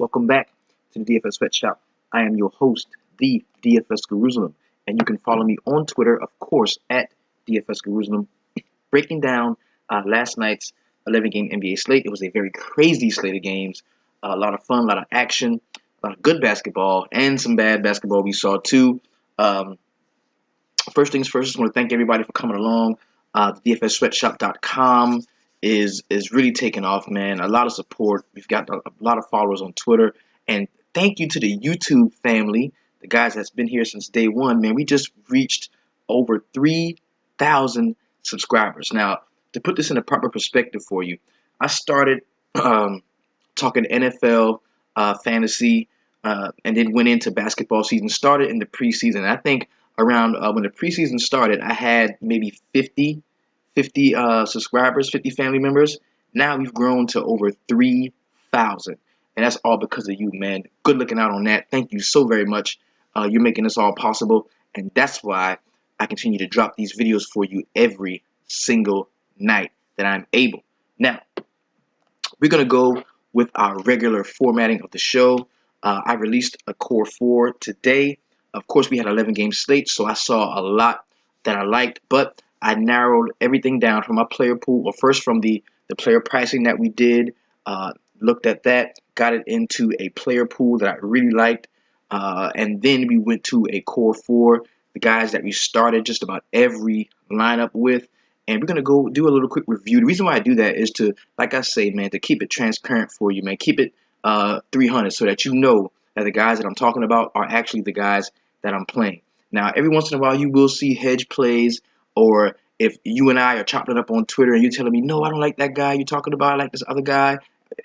Welcome back to the DFS Sweatshop. I am your host, the DFS Jerusalem, and you can follow me on Twitter, of course, at DFS Jerusalem, breaking down last night's 11-game NBA slate. It was a very crazy slate of games, a lot of fun, a lot of action, a lot of good basketball, and some bad basketball we saw too. First things first, I just want to thank everybody for coming along. DFSSweatshop.com is really taking off, man. A lot of support. We've got a lot of followers on Twitter. And thank you to the YouTube family, the guys that's been here since day one, man. We just reached over 3,000 subscribers. Now, to put this in a proper perspective for you, I started talking NFL fantasy and then went into basketball season. Started in the preseason. I think around when the preseason started, I had maybe 50 subscribers, 50 family members. Now we've grown to over 3,000. And that's all because of you, man. Good looking out on that. Thank you so very much. You're making this all possible. And that's why I continue to drop these videos for you every single night that I'm able. Now, we're going to go with our regular formatting of the show. I released a core 4 today. Of course, we had 11-game slate, so I saw a lot that I liked, but I narrowed everything down from my player pool. Well, first from the player pricing that we did, looked at that, got it into a player pool that I really liked, and then we went to a core 4, the guys that we started just about every lineup with, and we're going to go do a little quick review. The reason why I do that is to, like I say, man, to keep it transparent for you, man. Keep it 300 so that you know that the guys that I'm talking about are actually the guys that I'm playing. Now, every once in a while, you will see hedge plays, or if you and I are chopping it up on Twitter and you're telling me, no, I don't like that guy you're talking about, I like this other guy.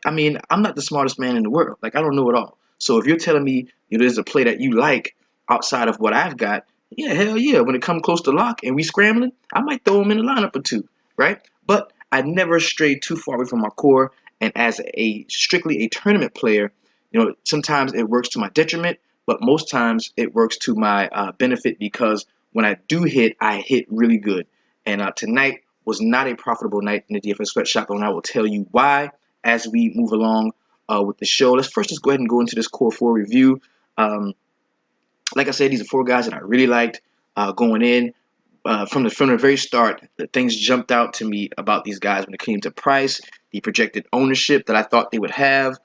I mean, I'm not the smartest man in the world. Like, I don't know it all. So if you're telling me there's a play that you like outside of what I've got, yeah, hell yeah. When it comes close to lock and we scrambling, I might throw him in a lineup or two, right? But I never stray too far away from my core. And as a strictly a tournament player, sometimes it works to my detriment, but most times it works to my benefit, because when I do hit, I hit really good. And tonight was not a profitable night in the DFS Sweatshop, and I will tell you why as we move along with the show. Let's first just go ahead and go into this core 4 review. Like I said, these are 4 guys that I really liked going in. From the very start, things jumped out to me about these guys when it came to price, the projected ownership that I thought they would have,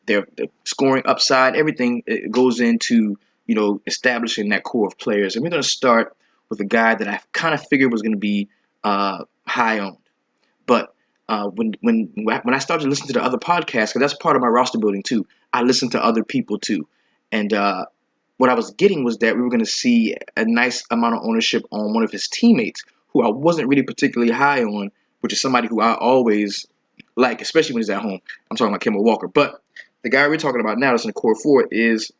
their scoring upside, everything it goes into establishing that core of players. And we're going to start with a guy that I kind of figured was going to be high owned, but when I started to listen to the other podcasts, because that's part of my roster building too, I listened to other people too, and what I was getting was that we were going to see a nice amount of ownership on one of his teammates, who I wasn't really particularly high on, which is somebody who I always like, especially when he's at home. I'm talking about Kemba Walker. But the guy we're talking about now that's in the core 4 is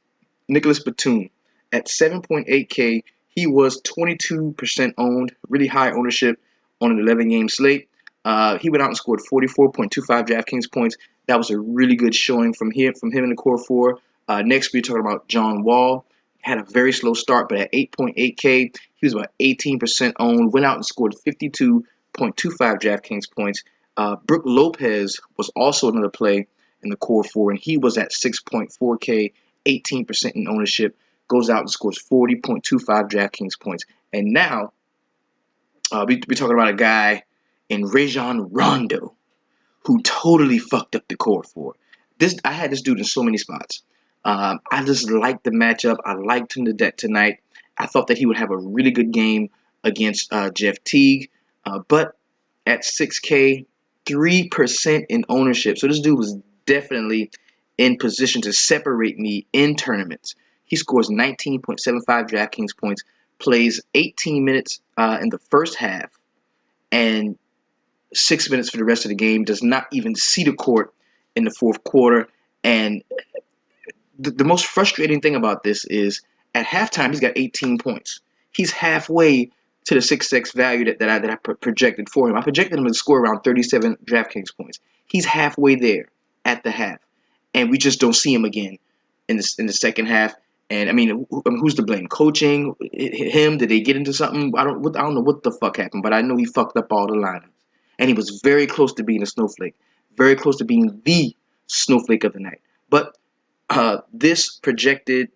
Nicholas Batum. At 7.8K, he was 22% owned, really high ownership on an 11-game slate. He went out and scored 44.25 DraftKings points. That was a really good showing from him in the core 4. Next, we're talking about John Wall. Had a very slow start, but at 8.8K, he was about 18% owned. Went out and scored 52.25 DraftKings points. Brook Lopez was also another play in the core 4, and he was at 6.4K, 18% in ownership. Goes out and scores 40.25 DraftKings points. And now, we're talking about a guy in Rajon Rondo, who totally fucked up the core 4. I had this dude in so many spots. I just liked the matchup. I liked him to death tonight. I thought that he would have a really good game against Jeff Teague. But at 6K, 3% in ownership. So this dude was definitely in position to separate me in tournaments. He scores 19.75 DraftKings points, plays 18 minutes in the first half, and 6 minutes for the rest of the game, does not even see the court in the fourth quarter. And the most frustrating thing about this is at halftime, he's got 18 points. He's halfway to the 6x value that I projected for him. I projected him to score around 37 DraftKings points. He's halfway there at the half, and we just don't see him again in the second half. And I mean, who's to blame? Coaching? Him? Did they get into something? I don't know what the fuck happened, but I know he fucked up all the lineups. And he was very close to being a snowflake. Very close to being the snowflake of the night. But this projected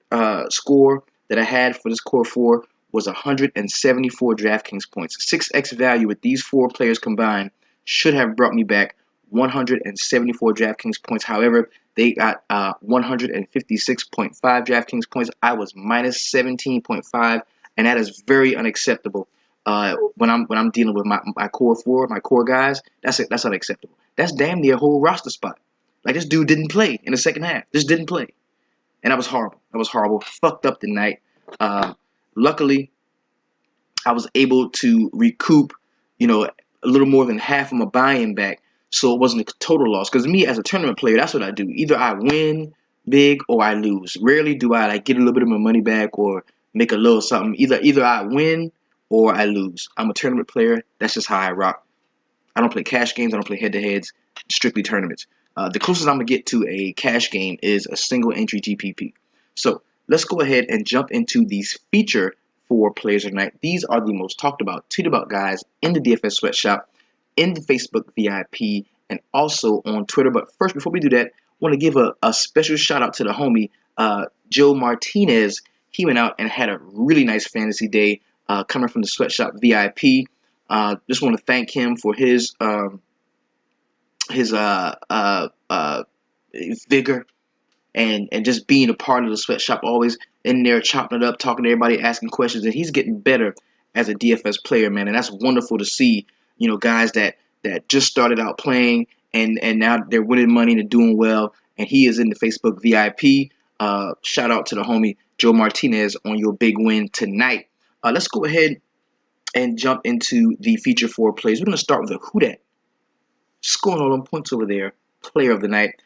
score that I had for this core four was 174 DraftKings points. 6x value with these four players combined should have brought me back 174 DraftKings points. However, they got 156.5 DraftKings points. I was minus 17.5, and that is very unacceptable. When I'm dealing with my core four, my core guys, that's unacceptable. That's damn near a whole roster spot. Like, this dude didn't play in the second half. Just didn't play. And that was horrible. That was horrible. Fucked up the night. Luckily, I was able to recoup, a little more than half of my buy-in back, so it wasn't a total loss. Because me, as a tournament player, that's what I do. Either I win big or I lose. Rarely do I like get a little bit of my money back or make a little something. Either I win or I lose. I'm a tournament player. That's just how I rock. I don't play cash games. I don't play head-to-heads. Strictly tournaments. The closest I'm gonna get to a cash game is a single entry GPP. So let's go ahead and jump into these feature four players tonight. These are the most talked about, tweeted about guys in the DFS sweatshop, in the Facebook VIP, and also on Twitter. But first, before we do that, I want to give a special shout out to the homie Joe Martinez. He went out and had a really nice fantasy day coming from the sweatshop VIP. Just want to thank him for his vigor and just being a part of the sweatshop, always in there chopping it up, talking to everybody, asking questions, and he's getting better as a DFS player, man, and that's wonderful to see. Guys that just started out playing and now they're winning money and they're doing well, and he is in the Facebook VIP. Shout out to the homie Joe Martinez on your big win tonight. Let's go ahead and jump into the feature four plays. We're going to start with a who dat. Scoring all them points over there, player of the night.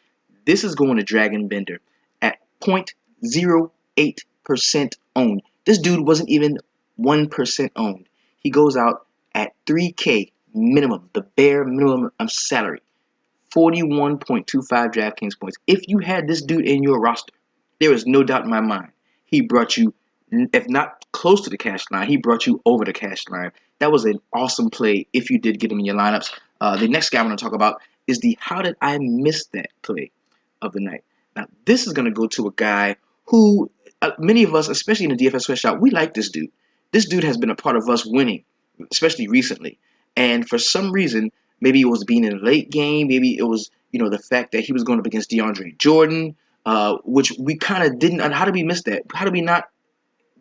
This is going to Dragon Bender at 0.08% owned. This dude wasn't even 1% owned. He goes out at 3K minimum, the bare minimum salary. 41.25 DraftKings points. If you had this dude in your roster, there is no doubt in my mind he brought you, if not close to the cash line, he brought you over the cash line. That was an awesome play if you did get him in your lineups. The next guy I'm going to talk about is the how did I miss that play of the night. Now, this is going to go to a guy who many of us, especially in the DFS sweatshop, we like this dude. This dude has been a part of us winning, especially recently. And for some reason, maybe it was being in a late game, maybe it was the fact that he was going up against DeAndre Jordan, which we kind of didn't. How did we miss that? How did we not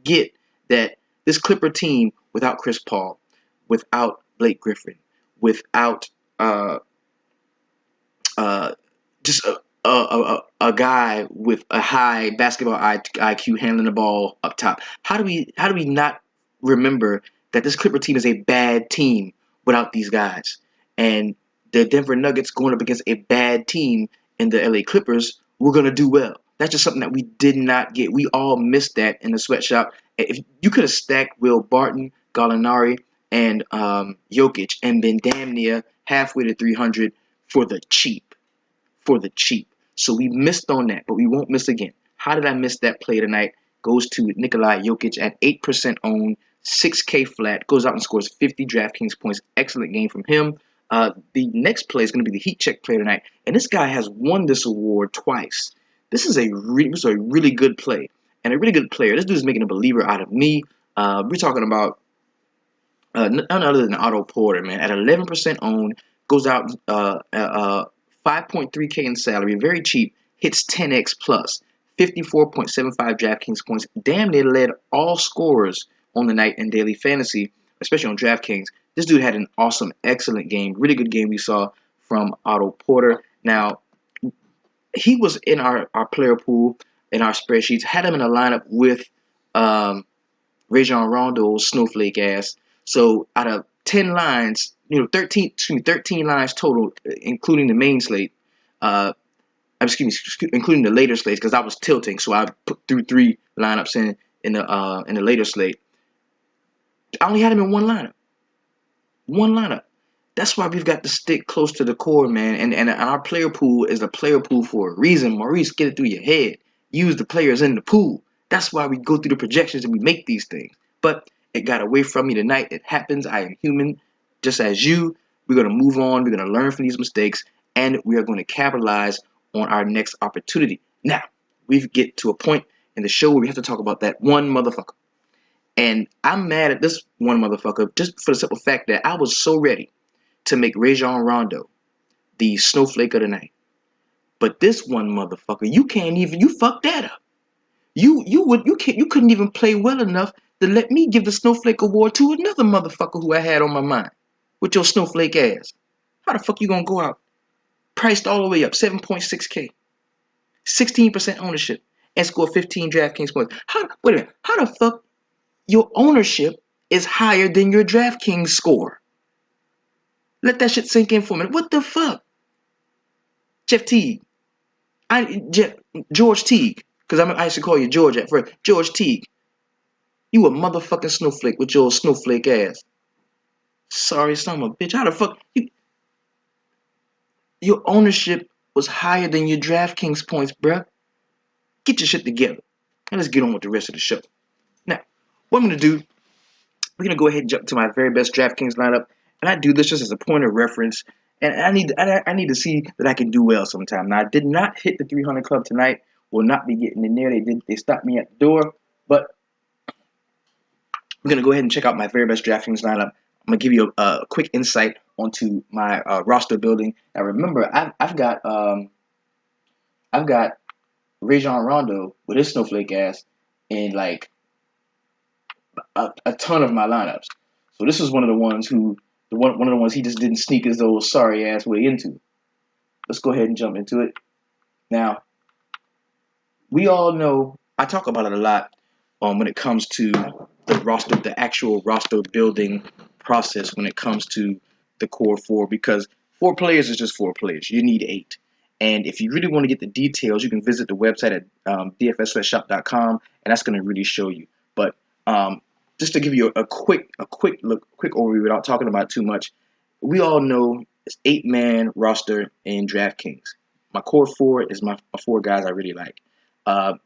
get that this Clipper team without Chris Paul, without Blake Griffin, without just a guy with a high basketball IQ handling the ball up top? How do we not remember that this Clipper team is a bad team without these guys? And the Denver Nuggets going up against a bad team in the LA Clippers, we're going to do well. That's just something that we did not get. We all missed that in the sweatshop. If you could have stacked Will Barton, Gallinari, and Jokic and been damn near halfway to 300 for the cheap. So we missed on that, but we won't miss again. How did I miss that play tonight? Goes to Nikola Jokic at 8% owned, 6K flat, goes out and scores 50 DraftKings points. Excellent game from him. The next play is going to be the heat check play tonight, and this guy has won this award twice. This is a really good play and a really good player. This dude is making a believer out of me. We're talking about none other than Otto Porter, man. At 11% owned, goes out 5.3K in salary, very cheap, hits 10x plus, 54.75 DraftKings points. Damn near led all scorers on the night in daily fantasy, especially on DraftKings. This dude had an awesome, excellent game, really good game we saw from Otto Porter. Now, he was in our player pool, in our spreadsheets, had him in a lineup with Rajon Rondo's snowflake ass. So out of 10 lines, 13 lines total, including the main slate, including the later slates, because I was tilting, so I threw 3 lineups in the later slate. I only had him in one lineup. That's why we've got to stick close to the core, man. And our player pool is a player pool for a reason. Maurice, get it through your head. Use the players in the pool. That's why we go through the projections and we make these things. But it got away from me tonight. It happens. I am human, just as you. We're going to move on. We're going to learn from these mistakes, and we are going to capitalize on our next opportunity. Now, we get to a point in the show where we have to talk about that one motherfucker. And I'm mad at this one motherfucker just for the simple fact that I was so ready to make Rajon Rondo the snowflake of the night. But this one motherfucker, you fucked that up. You couldn't even play well enough to let me give the snowflake award to another motherfucker who I had on my mind with your snowflake ass. How the fuck you gonna go out priced all the way up 7.6K, 16% ownership, and score 15 DraftKings points? Wait a minute, how the fuck your ownership is higher than your DraftKings score? Let that shit sink in for a minute. What the fuck? Jeff Teague. George Teague. Because I used to call you George at first. George Teague. You a motherfucking snowflake with your snowflake ass. Sorry, son of a bitch. How the fuck? Your ownership was higher than your DraftKings points, bruh. Get your shit together. And let's get on with the rest of the show. Now, what I'm going to do, we're going to go ahead and jump to my very best DraftKings lineup. And I do this just as a point of reference. And I need to see that I can do well sometime. Now, I did not hit the 300 club tonight. Will not be getting in there. They stopped me at the door. But we're going to go ahead and check out my very best DraftKings lineup. I'm going to give you a quick insight onto my roster building. Now, remember, I've got Rajon Rondo with his snowflake ass in like a ton of my lineups. So this is one of the ones he just didn't sneak his old sorry ass way into. Let's go ahead and jump into it. Now, we all know I talk about it a lot when it comes to the actual roster building process when it comes to the core four, because 4 players is just 4 players. You need 8. And if you really want to get the details, you can visit the website at dfssweatshop.com, and that's going to really show you. But just to give you a quick overview without talking about it too much, we all know it's 8-man roster in DraftKings. My core 4 is my 4 guys I really like.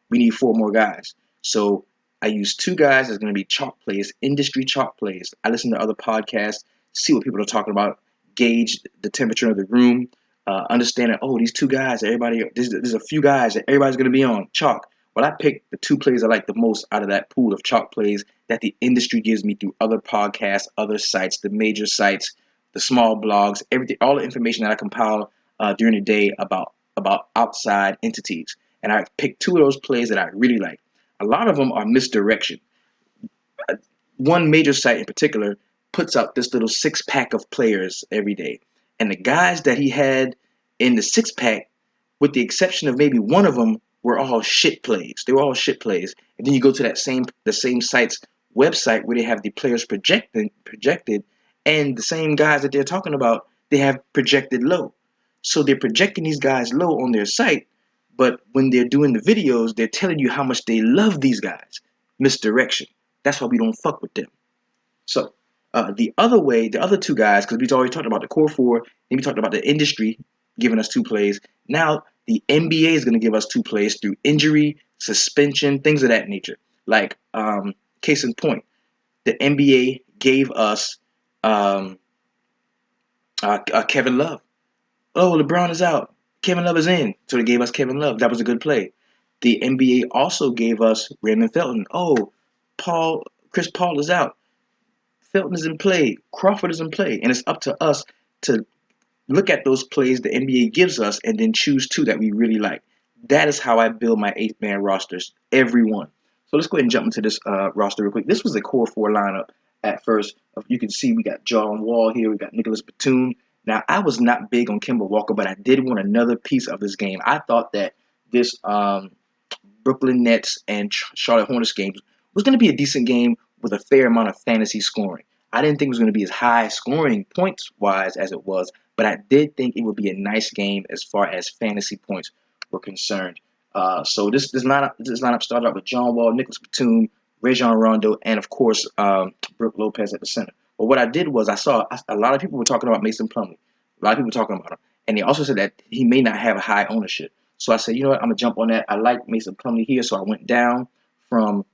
We need 4 more guys. So I use 2 guys that's going to be chalk plays, industry chalk plays. I listen to other podcasts, see what people are talking about, gauge the temperature of the room, understand that, these 2 guys, there's a few guys that everybody's going to be on chalk. Well, I picked the 2 plays I like the most out of that pool of chalk plays that the industry gives me through other podcasts, other sites, the major sites, the small blogs, everything, all the information that I compile during the day about outside entities. And I picked 2 of those plays that I really like. A lot of them are misdirection. One major site in particular puts out this little 6-pack of players every day. And the guys that he had in the 6-pack, with the exception of maybe one of them, were all shit plays. They were all shit plays. And then you go to the same site's website where they have the players projected, and the same guys that they're talking about, they have projected low. So they're projecting these guys low on their site, but when they're doing the videos, they're telling you how much they love these guys. Misdirection. That's why we don't fuck with them. So the other 2 guys, because we already talked about the core 4, then we talked about the industry giving us 2 plays. Now the NBA is going to give us 2 plays through injury, suspension, things of that nature. Like case in point, the NBA gave us Kevin Love. Oh, LeBron is out. Kevin Love is in. So they gave us Kevin Love. That was a good play. The NBA also gave us Raymond Felton. Oh, Chris Paul is out. Felton is in play. Crawford is in play. And it's up to us to look at those plays the NBA gives us and then choose 2 that we really like. That is how I build my 8-man rosters, every one. So let's go ahead and jump into this roster real quick. This was the core 4 lineup at first. You can see we got John Wall here. We got Nicholas Batum. Now, I was not big on Kemba Walker, but I did want another piece of this game. I thought that this Brooklyn Nets and Charlotte Hornets game was going to be a decent game with a fair amount of fantasy scoring. I didn't think it was going to be as high scoring points-wise as it was, but I did think it would be a nice game as far as fantasy points were concerned. So this lineup started out with John Wall, Nicholas Batum, Rajon Rondo, and of course Brook Lopez at the center. But what I did was I saw a lot of people were talking about Mason Plumlee. A lot of people were talking about him, and they also said that he may not have a high ownership. So I said, you know what, I'm gonna jump on that. I like Mason Plumlee here, so I went down from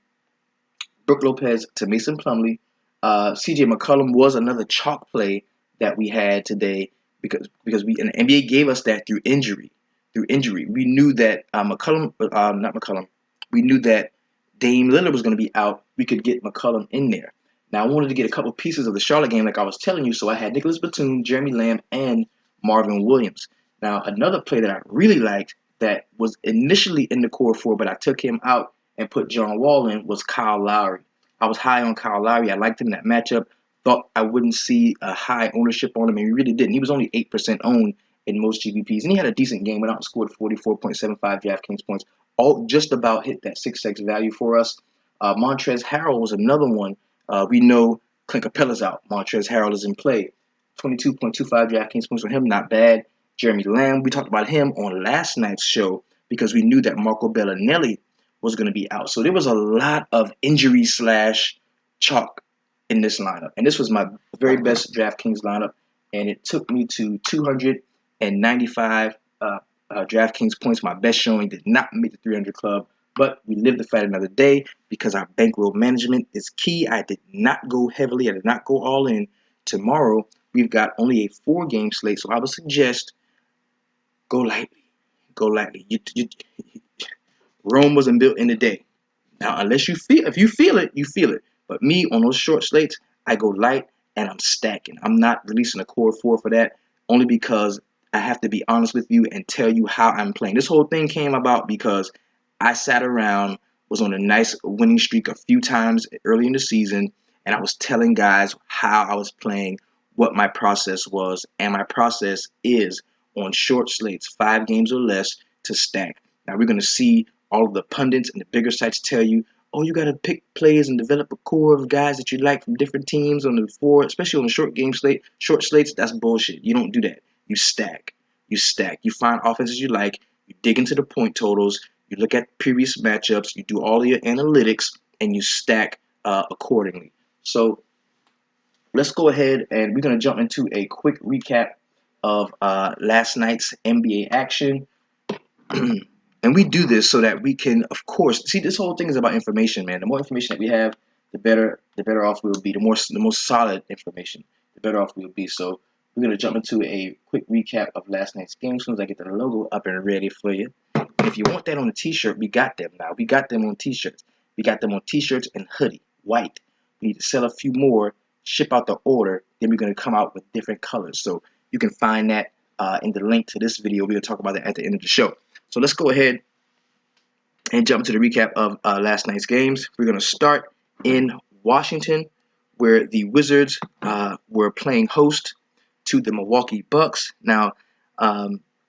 Brook Lopez to Mason Plumlee. CJ McCollum was another chalk play that we had today because the NBA gave us that through injury. through injury. We knew that not McCollum. We knew that Dame Lillard was going to be out. We could get McCollum in there. Now I wanted to get a couple pieces of the Charlotte game, like I was telling you. So I had Nicholas Batum, Jeremy Lamb, and Marvin Williams. Now another play that I really liked that was initially in the core four, but I took him out and put John Wall in was Kyle Lowry. I was high on Kyle Lowry. I liked him in that matchup. Thought I wouldn't see a high ownership on him, and he really didn't. He was only 8% owned in most GPPs, and he had a decent game. Went out and scored 44.75 DraftKings points. All just about hit that 6x value for us. Montrezl Harrell was another one. We know Clint Capella's out. Montrezl Harrell is in play. 22.25 DraftKings points for him, not bad. Jeremy Lamb, we talked about him on last night's show because we knew that Marco Bellinelli was going to be out. So there was a lot of injury slash chalk in this lineup. And this was my very best DraftKings lineup. And it took me to 295 DraftKings points. My best showing did not make the 300 club. But we live to fight another day because our bankroll management is key. I did not go heavily. I did not go all in. Tomorrow, we've got only a 4-game slate. So I would suggest go lightly. Go lightly. Rome wasn't built in a day. Now, if you feel it, you feel it. But me, on those short slates, I go light and I'm stacking. I'm not releasing a core 4 for that, only because I have to be honest with you and tell you how I'm playing. This whole thing came about because I sat around, was on a nice winning streak a few times early in the season, and I was telling guys how I was playing, what my process was, and my process is on short slates, 5 games or less, to stack. Now, we're going to see all of the pundits and the bigger sites tell you, oh, you got to pick plays and develop a core of guys that you like from different teams on the 4, especially on the short game slate. Short slates, that's bullshit. You don't do that. You stack. You stack. You find offenses you like. You dig into the point totals. You look at previous matchups. You do all your analytics, and you stack accordingly. So let's go ahead, and we're going to jump into a quick recap of last night's NBA action. And we do this so that we can, of course, see, this whole thing is about information, man. The more information that we have, the better off we'll be. The more solid information, the better off we'll be. So we're gonna jump into a quick recap of last night's game as soon as I get the logo up and ready for you. And if you want that on a t-shirt, we got them now. We got them on t-shirts. We got them on t-shirts and hoodie, white. We need to sell a few more, ship out the order, then we're gonna come out with different colors. So you can find that in the link to this video. We're gonna talk about that at the end of the show. So let's go ahead and jump into the recap of last night's games. We're going to start in Washington, where the Wizards were playing host to the Milwaukee Bucks. Now,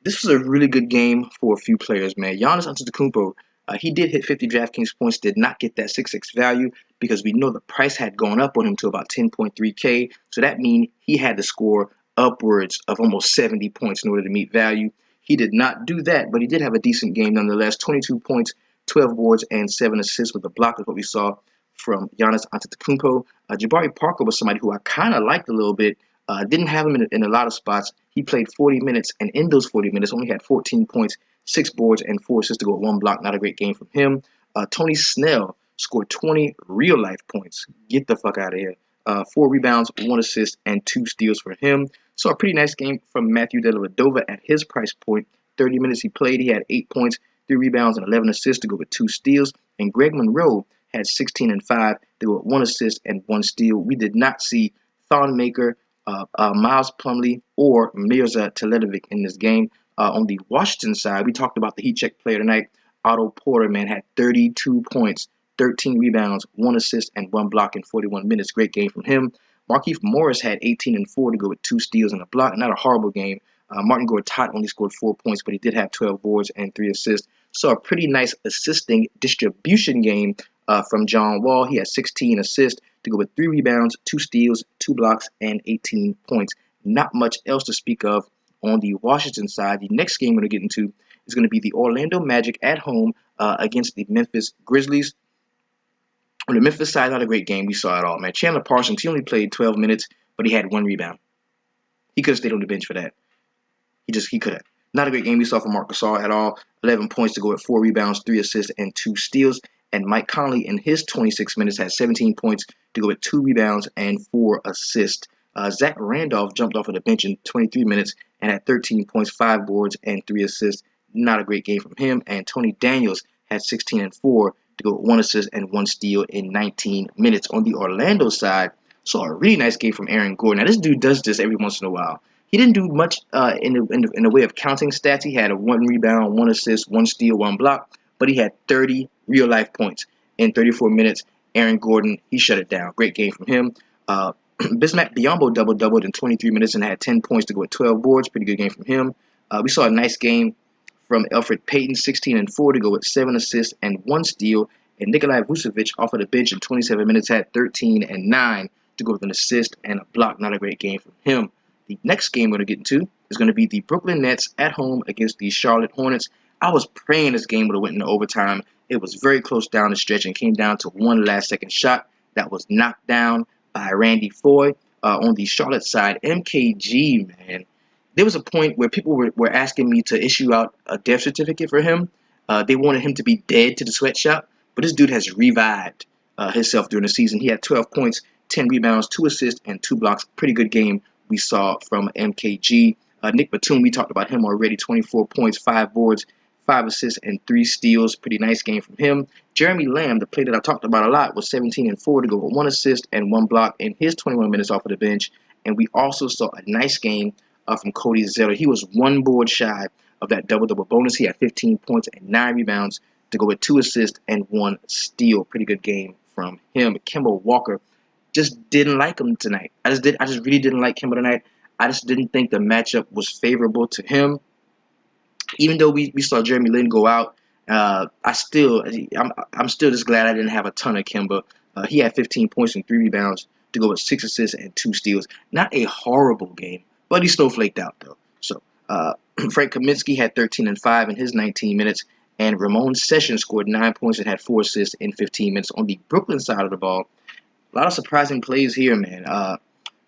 this was a really good game for a few players, man. Giannis Antetokounmpo, he did hit 50 DraftKings points, did not get that 6x value because we know the price had gone up on him to about 10.3K. So that means he had to score upwards of almost 70 points in order to meet value. He did not do that, but he did have a decent game nonetheless. 22 points, 12 boards, and 7 assists with a block is what we saw from Giannis Antetokounmpo. Jabari Parker was somebody who I kind of liked a little bit. Didn't have him in a lot of spots. He played 40 minutes, and in those 40 minutes, only had 14 points, 6 boards, and 4 assists to go with 1 block. Not a great game from him. Tony Snell scored 20 real-life points. Get the fuck out of here. 4 rebounds, 1 assist, and 2 steals for him. So a pretty nice game from Matthew Dellavedova at his price point. 30 minutes he played, he had 8 points, 3 rebounds, and 11 assists to go with 2 steals. And Greg Monroe had 16 and 5 to go with 1 assist and 1 steal. We did not see Thonmaker, Miles Plumlee, or Mirza Teledovic in this game. On the Washington side, we talked about the heat check player tonight. Otto Porter, man, had 32 points, 13 rebounds, 1 assist, and 1 block in 41 minutes. Great game from him. Markieff Morris had 18 and 4 to go with 2 steals and a block. Not a horrible game. Martin Gortat only scored 4 points, but he did have 12 boards and 3 assists. So a pretty nice assisting distribution game from John Wall. He had 16 assists to go with 3 rebounds, 2 steals, 2 blocks, and 18 points. Not much else to speak of on the Washington side. The next game we're going to get into is going to be the Orlando Magic at home against the Memphis Grizzlies. On the Memphis side, not a great game. We saw it all, man. Chandler Parsons, he only played 12 minutes, but he had 1 rebound. He could have stayed on the bench for that. He could have. Not a great game we saw from Marc Gasol at all. 11 points to go with 4 rebounds, 3 assists, and 2 steals. And Mike Conley in his 26 minutes had 17 points to go with 2 rebounds and 4 assists. Zach Randolph jumped off of the bench in 23 minutes and had 13 points, 5 boards, and 3 assists. not a great game from him. And Tony Daniels had 16 and 4 to go with 1 assist and 1 steal in 19 minutes. On the Orlando side, saw a really nice game from Aaron Gordon. Now this dude does this every once in a while. He didn't do much in the way of counting stats. He had a 1 rebound, 1 assist, 1 steal, 1 block, but he had 30 real life points in 34 minutes. Aaron Gordon, he shut it down. Great game from him. Bismack Biyombo doubled in 23 minutes and had 10 points to go with 12 boards. Pretty good game from him. We saw a nice game from Elfrid Payton, 16 and 4 to go with 7 assists and 1 steal. And Nikolai Vucevic off of the bench in 27 minutes had 13 and 9 to go with an assist and a block. Not a great game from him. The next game we're going to get into is going to be the Brooklyn Nets at home against the Charlotte Hornets. I was praying this game would have went into overtime. It was very close down the stretch and came down to one last-second shot that was knocked down by Randy Foye. On the Charlotte side, MKG, man, there was a point where people were asking me to issue out a death certificate for him. They wanted him to be dead to the sweatshop, but this dude has revived himself during the season. He had 12 points, 10 rebounds, 2 assists, and 2 blocks. Pretty good game we saw from MKG. Nick Batum, we talked about him already. 24 points, 5 boards, 5 assists, and 3 steals. Pretty nice game from him. Jeremy Lamb, the player that I talked about a lot, was 17 and 4 to go with 1 assist and 1 block in his 21 minutes off of the bench. And we also saw a nice game from Cody Zeller. He was 1 board shy of that double-double bonus. He had 15 points and 9 rebounds to go with 2 assists and 1 steal. Pretty good game from him. Kemba Walker, just didn't like him tonight. I just really didn't like Kemba tonight. I just didn't think the matchup was favorable to him. Even though we saw Jeremy Lin go out, I'm still just glad I didn't have a ton of Kemba. He had 15 points and 3 rebounds to go with 6 assists and 2 steals. Not a horrible game, but he snowflaked out though. So Frank Kaminsky had 13 and 5 in his 19 minutes, and Ramon Sessions scored 9 points and had 4 assists in 15 minutes. On the Brooklyn side of the ball, a lot of surprising plays here, man.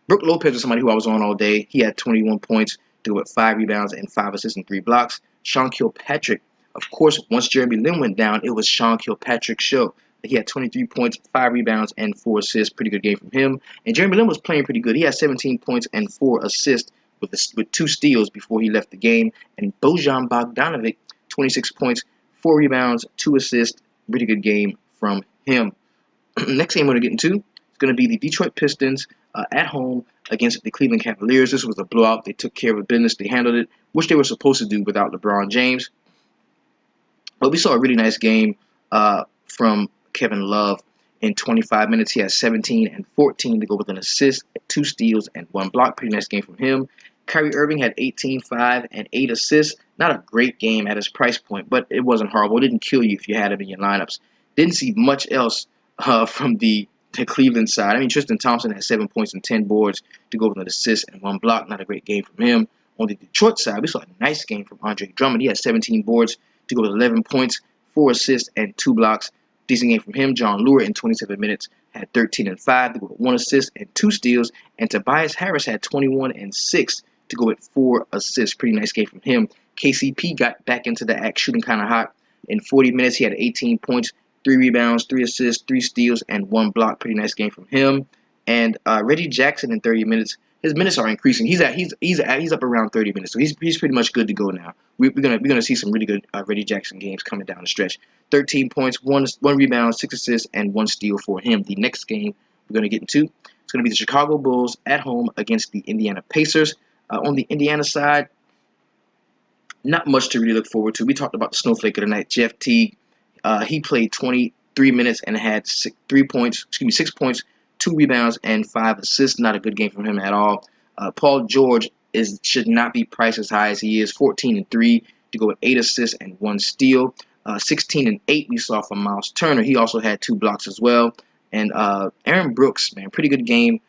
Brook Lopez was somebody who I was on all day. He had 21 points to go with 5 rebounds and 5 assists and 3 blocks. Sean Kilpatrick, of course, once Jeremy Lin went down, it was Sean Kilpatrick's show. He had 23 points, 5 rebounds, and 4 assists. Pretty good game from him. And Jeremy Lin was playing pretty good. He had 17 points and 4 assists with 2 steals before he left the game. And Bojan Bogdanovic, 26 points, 4 rebounds, 2 assists. Pretty good game from him. Next game we're going to get into is going to be the Detroit Pistons at home against the Cleveland Cavaliers. This was a blowout. They took care of business. They handled it, which they were supposed to do without LeBron James. But we saw a really nice game from Kevin Love. In 25 minutes, he had 17 and 14 to go with an assist, 2 steals, and 1 block. Pretty nice game from him. Kyrie Irving had 18, 5, and 8 assists. Not a great game at his price point, but it wasn't horrible. It didn't kill you if you had him in your lineups. Didn't see much else from the Cleveland side. I mean, Tristan Thompson had 7 points and 10 boards to go with an assist and 1 block. Not a great game from him. On the Detroit side, we saw a nice game from Andre Drummond. He had 17 boards to go with 11 points, 4 assists, and 2 blocks. Decent game from him. John Lure in 27 minutes had 13 and 5 to go with 1 assist and 2 steals. And Tobias Harris had 21 and 6 to go with 4 assists. Pretty nice game from him. KCP got back into the act, shooting kind of hot. In 40 minutes, he had 18 points, 3 rebounds, 3 assists, 3 steals, and 1 block. Pretty nice game from him. And Reggie Jackson in 30 minutes. His minutes are increasing. He's up around 30 minutes, so he's pretty much good to go now. We're gonna see some really good Reggie Jackson games coming down the stretch. 13 points, one rebound, 6 assists, and 1 steal for him. The next game we're gonna get into, it's gonna be the Chicago Bulls at home against the Indiana Pacers. On the Indiana side, not much to really look forward to. We talked about the snowflake of the night, Jeff Teague. He played 23 minutes and had 6 points, 2 rebounds, and 5 assists. Not a good game from him at all. Paul George should not be priced as high as he is. 14 and 3 to go with 8 assists and 1 steal. 16 and 8 we saw from Miles Turner. He also had 2 blocks as well. And Aaron Brooks, man, pretty good game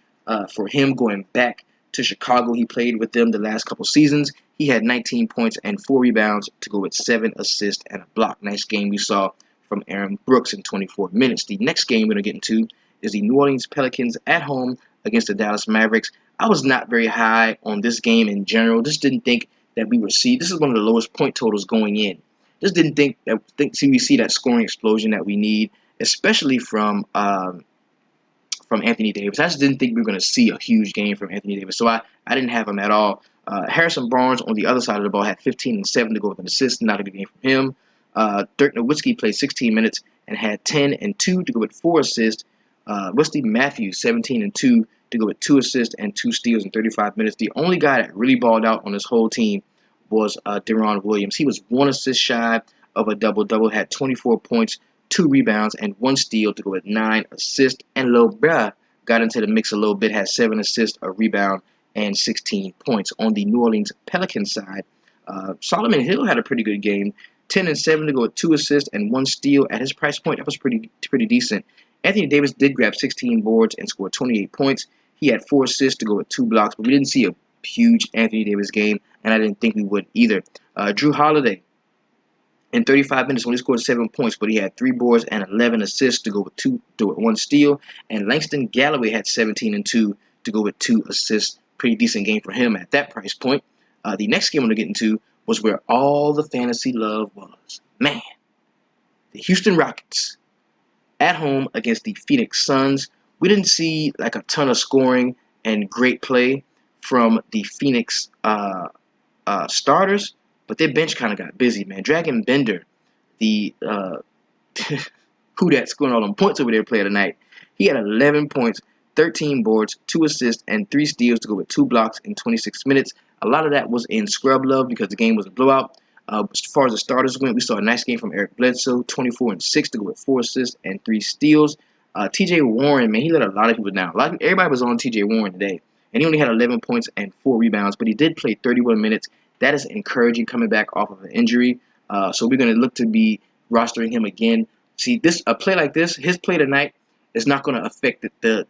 for him going back to Chicago. He played with them the last couple seasons. He had 19 points and 4 rebounds to go with 7 assists and a block. Nice game we saw from Aaron Brooks in 24 minutes. The next game we're going to get into is the New Orleans Pelicans at home against the Dallas Mavericks. I was not very high on this game in general. Just didn't think that we would see. This is one of the lowest point totals going in. Just didn't think that we see that scoring explosion that we need, especially from Anthony Davis. I just didn't think we were going to see a huge game from Anthony Davis. So I didn't have him at all. Harrison Barnes on the other side of the ball had 15 and 7 to go with an assist. Not a good game from him. Dirk Nowitzki played 16 minutes and had 10 and 2 to go with 4 assists. Wesley Matthews 17 and 2 to go with 2 assists and 2 steals in 35 minutes. The only guy that really balled out on this whole team was Deron Williams. He was 1 assist shy of a double-double, had 24 points, 2 rebounds, and 1 steal to go with 9 assists. And Lil Bruh got into the mix a little bit, had 7 assists, a rebound, and 16 points. On the New Orleans Pelicans side, Solomon Hill had a pretty good game, 10 and 7 to go with 2 assists and 1 steal. At his price point, that was pretty decent. Anthony Davis did grab 16 boards and scored 28 points. He had 4 assists to go with 2 blocks, but we didn't see a huge Anthony Davis game, and I didn't think we would either. Drew Holiday, in 35 minutes, only scored 7 points, but he had 3 boards and 11 assists to go with 1 steal. And Langston Galloway had 17 and 2 to go with 2 assists. Pretty decent game for him at that price point. The next game I'm going to get into was where all the fantasy love was. Man, the Houston Rockets at home against the Phoenix Suns. We didn't see like a ton of scoring and great play from the Phoenix starters, but their bench kind of got busy, man. Dragon Bender, the who that's scoring all them points over there player tonight, he had 11 points, 13 boards, 2 assists, and 3 steals to go with 2 blocks in 26 minutes. A lot of that was in scrub love because the game was a blowout. As far as the starters went, we saw a nice game from Eric Bledsoe, 24 and 6 to go with 4 assists and 3 steals. T.J. Warren, man, he let a lot of people down. Everybody was on T.J. Warren today, and he only had 11 points and 4 rebounds, but he did play 31 minutes. That is encouraging coming back off of an injury. So we're going to look to be rostering him again. See, a play like this, his play tonight is not going to affect the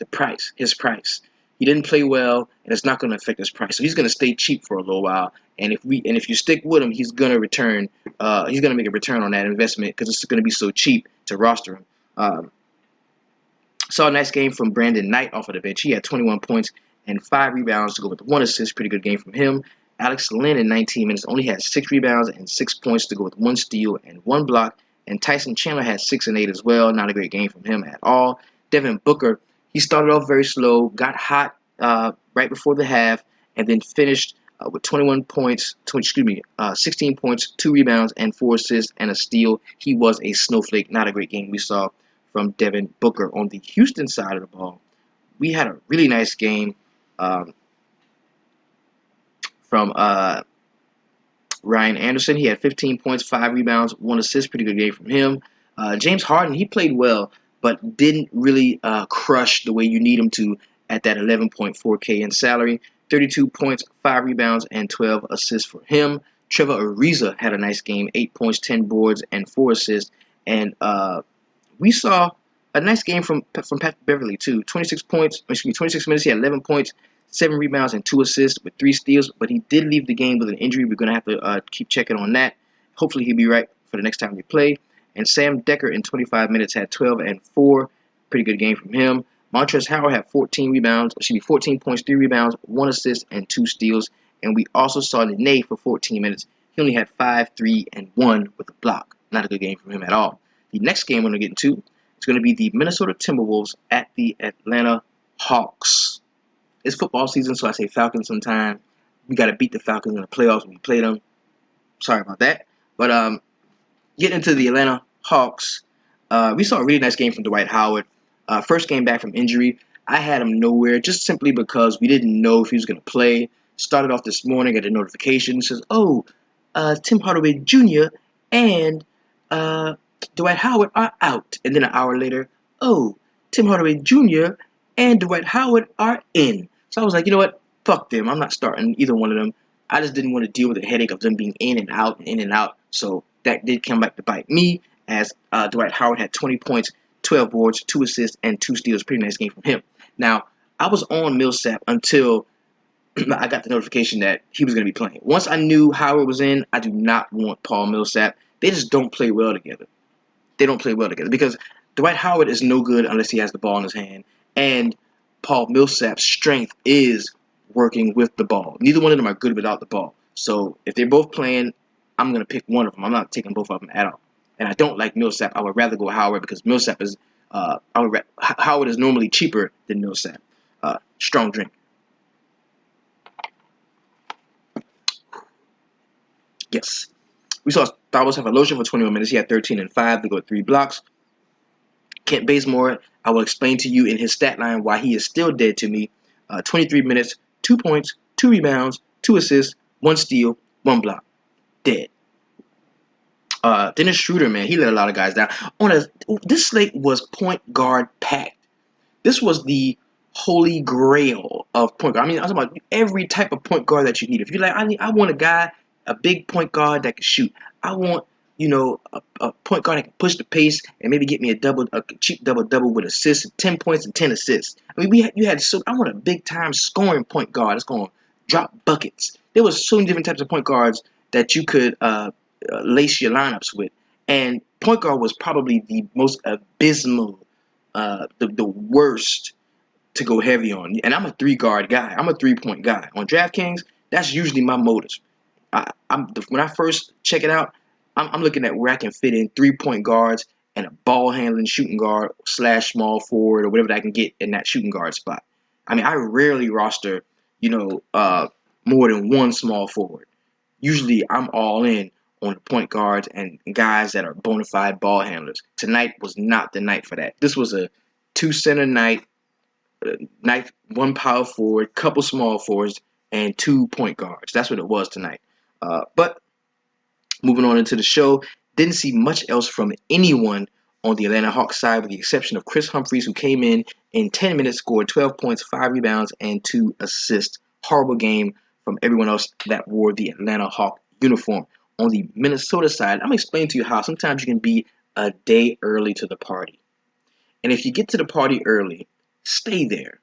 price, his price. He didn't play well, and it's not going to affect his price. So he's going to stay cheap for a little while. And if you stick with him, he's going to return. He's going to make a return on that investment because it's going to be so cheap to roster him. Saw a nice game from Brandon Knight off of the bench. He had 21 points and 5 rebounds to go with 1 assist. Pretty good game from him. Alex Lynn in 19 minutes only had 6 rebounds and 6 points to go with 1 steal and 1 block. And Tyson Chandler had 6 and 8 as well. Not a great game from him at all. Devin Booker, he started off very slow, got hot right before the half, and then finished with 16 points, 2 rebounds, and 4 assists and a steal. He was a snowflake. Not a great game we saw from Devin Booker. On the Houston side of the ball, we had a really nice game from Ryan Anderson. He had 15 points, 5 rebounds, 1 assist. Pretty good game from him. James Harden, he played well, but didn't really crush the way you need him to at that 11.4K in salary. 32 points, 5 rebounds, and 12 assists for him. Trevor Ariza had a nice game, 8 points, 10 boards, and 4 assists. And we saw a nice game from Pat Beverly too. 26 minutes, he had 11 points, 7 rebounds, and 2 assists with 3 steals. But he did leave the game with an injury. We're going to have to keep checking on that. Hopefully he'll be right for the next time we play. And Sam Decker in 25 minutes had 12 and 4. Pretty good game from him. Montrezl Harrell had 14 points, 3 rebounds, 1 assist, and 2 steals. And we also saw Nene for 14 minutes. He only had 5, 3, and 1 with a block. Not a good game from him at all. The next game we're going to get into is going to be the Minnesota Timberwolves at the Atlanta Hawks. It's football season, so I say Falcons sometime. We got to beat the Falcons in the playoffs when we play them. Sorry about that. But getting into the Atlanta Hawks, we saw a really nice game from Dwight Howard. First game back from injury. I had him nowhere just simply because we didn't know if he was going to play. Started off this morning, got a notification. It says, Tim Hardaway Jr. and Dwight Howard are out. And then an hour later, Tim Hardaway Jr. and Dwight Howard are in. So I was like, you know what? Fuck them. I'm not starting either one of them. I just didn't want to deal with the headache of them being in and out and in and out. So that did come back to bite me as Dwight Howard had 20 points, 12 boards, 2 assists, and 2 steals. Pretty nice game from him. Now, I was on Millsap until I got the notification that he was going to be playing. Once I knew Howard was in, I do not want Paul Millsap. They just don't play well together. They don't play well together because Dwight Howard is no good unless he has the ball in his hand. And Paul Millsap's strength is working with the ball. Neither one of them are good without the ball. So if they're both playing, I'm going to pick one of them. I'm not taking both of them at all. And I don't like Millsap. I would rather go Howard because Millsap is Howard is normally cheaper than Millsap. Strong drink. Yes. We saw Stavros have a lotion for 21 minutes. He had 13 and 5 to go with 3 blocks. Kent Bazemore, I will explain to you in his stat line why he is still dead to me. 23 minutes, 2 points, 2 rebounds, 2 assists, 1 steal, 1 block. Dead. Dennis Schroeder, man, he let a lot of guys down. This slate was point guard packed. This was the holy grail of point guard. I mean, I'm talking about every type of point guard that you need. If you're like, I want a guy, a big point guard that can shoot. I want, a point guard that can push the pace and maybe get me a cheap double with assists, 10 points and 10 assists. I mean, I want a big time scoring point guard that's going to drop buckets. There was so many different types of point guards that you could lace your lineups with. And point guard was probably the most abysmal, the worst to go heavy on. And I'm a 3 guard guy. I'm a 3-point guy. On DraftKings, that's usually my motive. When I first check it out, I'm looking at where I can fit in 3-point guards and a ball handling shooting guard / small forward or whatever that I can get in that shooting guard spot. I mean, I rarely roster, more than 1 small forward. Usually, I'm all in on the point guards and guys that are bona fide ball handlers. Tonight was not the night for that. This was a 2 center night, 1 power forward, couple small forwards, and 2 point guards. That's what it was tonight. But moving on into the show, didn't see much else from anyone on the Atlanta Hawks side with the exception of Chris Humphries, who came in 10 minutes, scored 12 points, 5 rebounds, and 2 assists. Horrible game from everyone else that wore the Atlanta Hawk uniform. On the Minnesota side, I'm going to explain to you how sometimes you can be a day early to the party. And if you get to the party early, stay there.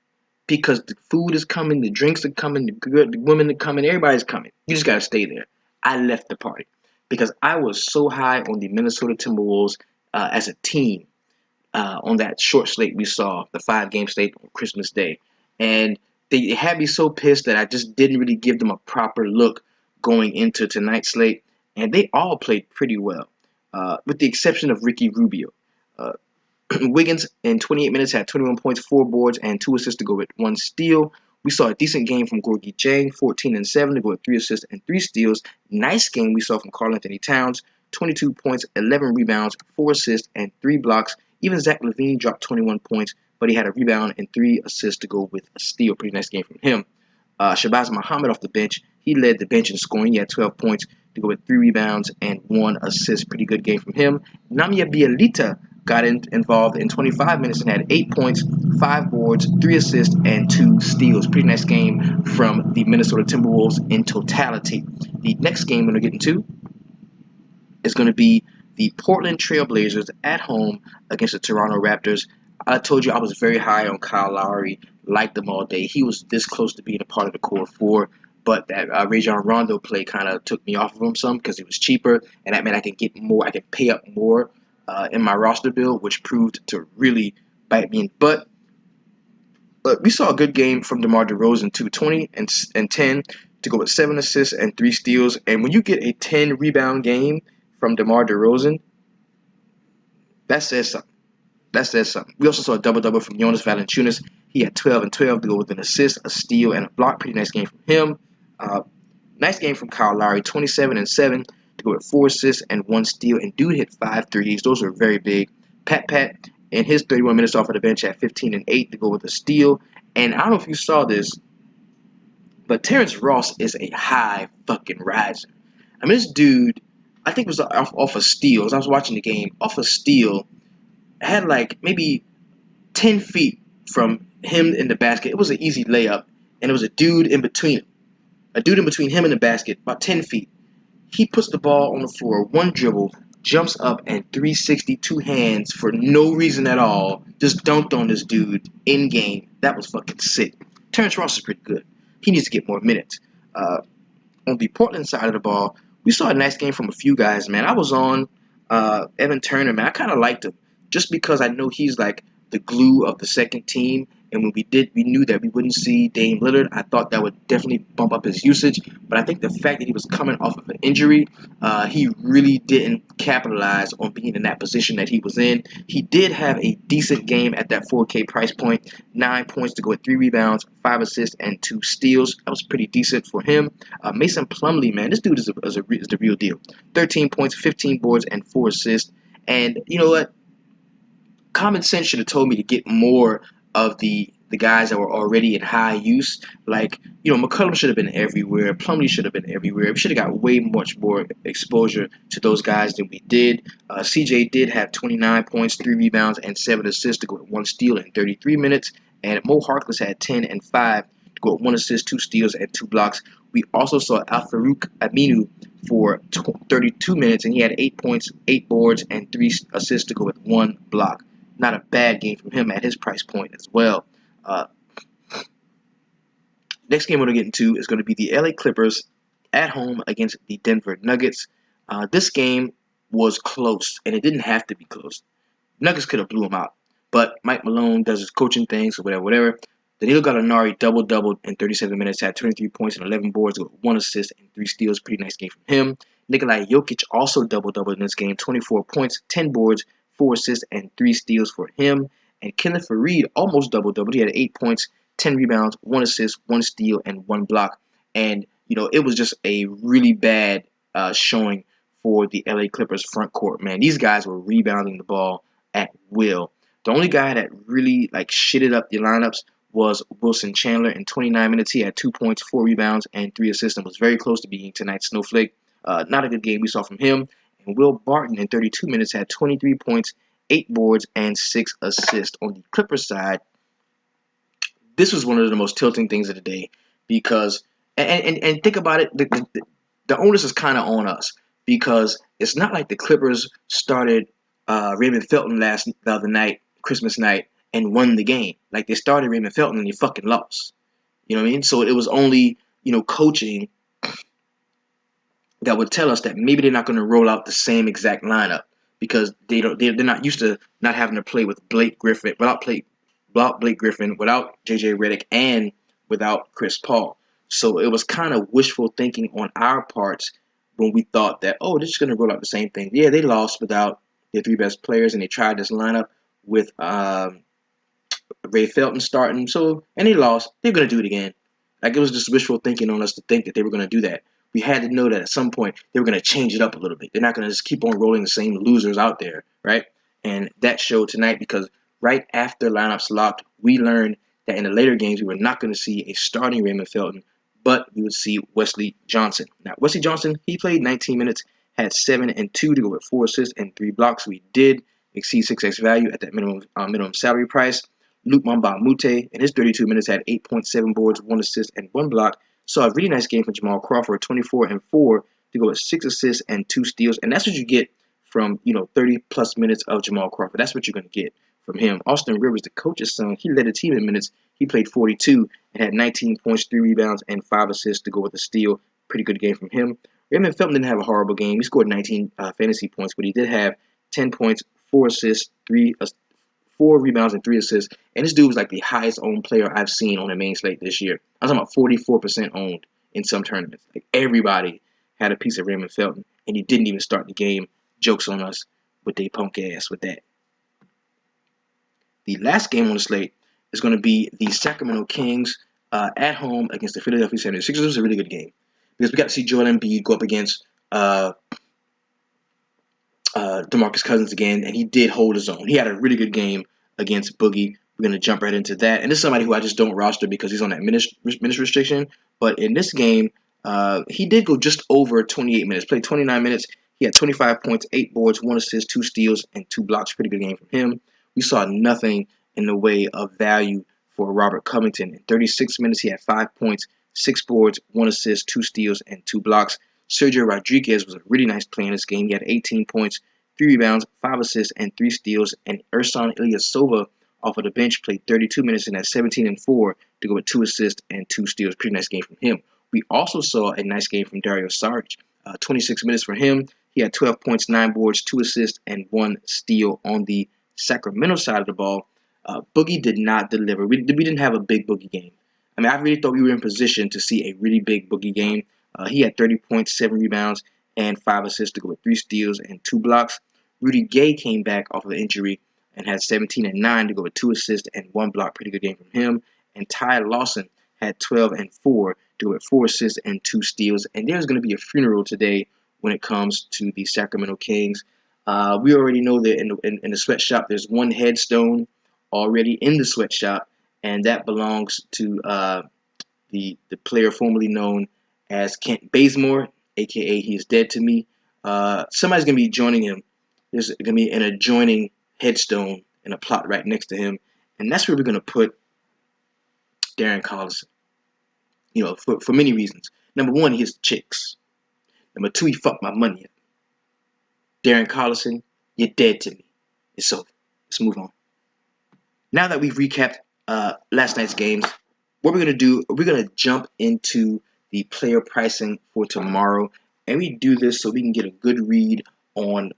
Because the food is coming, the drinks are coming, the women are coming, everybody's coming. You just got to stay there. I left the party because I was so high on the Minnesota Timberwolves as a team on that short slate we saw, the 5-game slate on Christmas Day. And they had me so pissed that I just didn't really give them a proper look going into tonight's slate. And they all played pretty well, with the exception of Ricky Rubio. Wiggins in 28 minutes had 21 points, 4 boards, and 2 assists to go with 1 steal. We saw a decent game from Gorgie Jang, 14 and 7 to go with 3 assists and 3 steals. Nice game we saw from Karl-Anthony Towns, 22 points, 11 rebounds, 4 assists, and 3 blocks. Even Zach LaVine dropped 21 points, but he had a rebound and 3 assists to go with a steal. Pretty nice game from him. Shabazz Muhammad off the bench. He led the bench in scoring. He had 12 points to go with 3 rebounds and 1 assist. Pretty good game from him. Namia Bielita got involved in 25 minutes and had 8 points, 5 boards, 3 assists, and 2 steals. Pretty nice game from the Minnesota Timberwolves in totality. The next game we're going to get into is going to be the Portland Trail Blazers at home against the Toronto Raptors. I told you I was very high on Kyle Lowry, liked him all day. He was this close to being a part of the core 4, but that Rajon Rondo play kind of took me off of him some because he was cheaper, and that meant I could get more, I could pay up more in my roster build, which proved to really bite me in the butt. But we saw a good game from DeMar DeRozan too, 20 and 10 to go with 7 assists and 3 steals. And when you get a 10 rebound game from DeMar DeRozan, that says something. We also saw a double-double from Jonas Valanciunas. He had 12 and 12 to go with an assist, a steal, and a block. Pretty nice game from him. Nice game from Kyle Lowry, 27 and 7 to go with 4 assists and 1 steal. And dude hit 5 threes. Those are very big. Pat in his 31 minutes off of the bench had 15 and 8 to go with a steal. And I don't know if you saw this, but Terrence Ross is a high fucking riser. I mean, this dude, I think it was off a steal. As I was watching the game, off a steal, had like maybe 10 feet from him in the basket. It was an easy layup, and there was a dude in between him. A dude in between him and the basket, about 10 feet. He puts the ball on the floor, 1 dribble, jumps up, and 362 hands for no reason at all. Just dunked on this dude in game. That was fucking sick. Terrence Ross is pretty good. He needs to get more minutes. On the Portland side of the ball, we saw a nice game from a few guys, man. I was on Evan Turner, man. I kind of liked him just because I know he's like the glue of the second team, And when we knew that we wouldn't see Dame Lillard. I thought that would definitely bump up his usage. But I think the fact that he was coming off of an injury, he really didn't capitalize on being in that position that he was in. He did have a decent game at that 4K price point. 9 points to go with 3 rebounds, 5 assists, and 2 steals. That was pretty decent for him. Mason Plumlee, man, this dude is the real deal. 13 points, 15 boards, and 4 assists. And you know what? Common sense should have told me to get more of the guys that were already in high use. Like, McCollum should have been everywhere. Plumlee should have been everywhere. We should have got way much more exposure to those guys than we did. CJ did have 29 points, 3 rebounds, and 7 assists to go with 1 steal in 33 minutes. And Mo Harkless had 10 and 5 to go with 1 assist, 2 steals, and 2 blocks. We also saw Al-Farouq Aminu for 32 minutes, and he had 8 points, 8 boards, and 3 assists to go with 1 block. Not a bad game from him at his price point as well. Next game we're going to get into is going to be the LA Clippers at home against the Denver Nuggets. This game was close, and it didn't have to be close. Nuggets could have blew him out, but Mike Malone does his coaching things, or whatever. Danilo Gallinari double-doubled in 37 minutes, had 23 points and 11 boards with 1 assist and 3 steals. Pretty nice game from him. Nikolai Jokic also double-doubled in this game, 24 points, 10 boards, 4 assists, and 3 steals for him. And Kenneth Faried almost double-doubled. He had 8 points, 10 rebounds, 1 assist, 1 steal, and 1 block. And, it was just a really bad showing for the LA Clippers front court, man. These guys were rebounding the ball at will. The only guy that really, shitted up the lineups was Wilson Chandler. In 29 minutes, he had 2 points, 4 rebounds, and 3 assists, and was very close to being tonight's snowflake. Not a good game we saw from him. And Will Barton, in 32 minutes, had 23 points, 8 boards, and 6 assists. On the Clippers side, this was one of the most tilting things of the day because, and think about it, the onus is kind of on us because it's not like the Clippers started Raymond Felton the other night, Christmas night, and won the game. Like, they started Raymond Felton and they fucking lost. You know what I mean? So it was only, coaching that would tell us that maybe they're not going to roll out the same exact lineup because they're not used to not having to play with Blake Griffin, without Blake Griffin, without JJ Redick, and without Chris Paul. So it was kind of wishful thinking on our parts when we thought that, oh, they're just going to roll out the same thing. Yeah, they lost without their 3 best players, and they tried this lineup with Ray Felton starting. And they lost. They're going to do it again. Like, it was just wishful thinking on us to think that they were going to do that. We had to know that at some point they were going to change it up a little bit. They're not going to just keep on rolling the same losers out there, right? And that showed tonight because right after lineups locked, we learned that in the later games we were not going to see a starting Raymond Felton, but we would see Wesley Johnson. Now, Wesley Johnson, he played 19 minutes, had 7 and 2 to go with 4 assists and 3 blocks. We did exceed 6x value at that minimum salary price. Luke Mamba Mute in his 32 minutes had 8.7 boards, 1 assist, and 1 block. Saw a really nice game from Jamal Crawford, 24 and 4 to go with 6 assists and 2 steals. And that's what you get from 30 plus minutes of Jamal Crawford. That's what you're going to get from him. Austin Rivers, the coach's son, he led the team in minutes. He played 42 and had 19 points, 3 rebounds, and 5 assists to go with a steal. Pretty good game from him. Raymond Felton didn't have a horrible game. He scored 19 fantasy points, but he did have 10 points, 4 assists, 4 rebounds, and 3 assists. And this dude was like the highest owned player I've seen on the main slate this year. I'm talking about 44% owned in some tournaments. Like, everybody had a piece of Raymond Felton, and he didn't even start the game. Jokes on us with their punk ass with that. The last game on the slate is going to be the Sacramento Kings at home against the Philadelphia 76ers. It was a really good game because we got to see Joel Embiid go up against DeMarcus Cousins again, and he did hold his own. He had a really good game against Boogie. We're going to jump right into that. And this is somebody who I just don't roster because he's on that minutes restriction. But in this game, he did go just over 28 minutes, played 29 minutes. He had 25 points, 8 boards, 1 assist, 2 steals, and 2 blocks. Pretty good game from him. We saw nothing in the way of value for Robert Covington. In 36 minutes, he had 5 points, 6 boards, 1 assist, 2 steals, and 2 blocks. Sergio Rodriguez was a really nice play in this game. He had 18 points, 3 rebounds, 5 assists, and 3 steals. And Ersan Ilyasova off of the bench played 32 minutes and had 17 and 4 to go with 2 assists and 2 steals. Pretty nice game from him. We also saw a nice game from Dario Saric. 26 minutes for him. He had 12 points, 9 boards, 2 assists, and 1 steal on the Sacramento side of the ball. Boogie did not deliver. We didn't have a big Boogie game. I mean, I really thought we were in position to see a really big Boogie game. He had 30 points, 7 rebounds, and 5 assists to go with 3 steals and 2 blocks. Rudy Gay came back off of an injury and had 17 and 9 to go with 2 assists and 1 block. Pretty good game from him. And Ty Lawson had 12 and 4 to go with 4 assists and 2 steals. And there's going to be a funeral today when it comes to the Sacramento Kings. We already know that in the sweatshop there's one headstone already in the sweatshop, and that belongs to the player formerly known as Kent Bazemore, aka He Is Dead to Me. Somebody's gonna be joining him. There's gonna be an adjoining headstone and a plot right next to him, and that's where we're gonna put Darren Collison. You know, for many reasons. Number one, he has chicks. Number two, he fucked my money up. Darren Collison, you're dead to me. It's over. Let's move on. Now that we've recapped last night's games, what we're going to do, we're going to jump into the player pricing for tomorrow. And we do this so we can get a good read on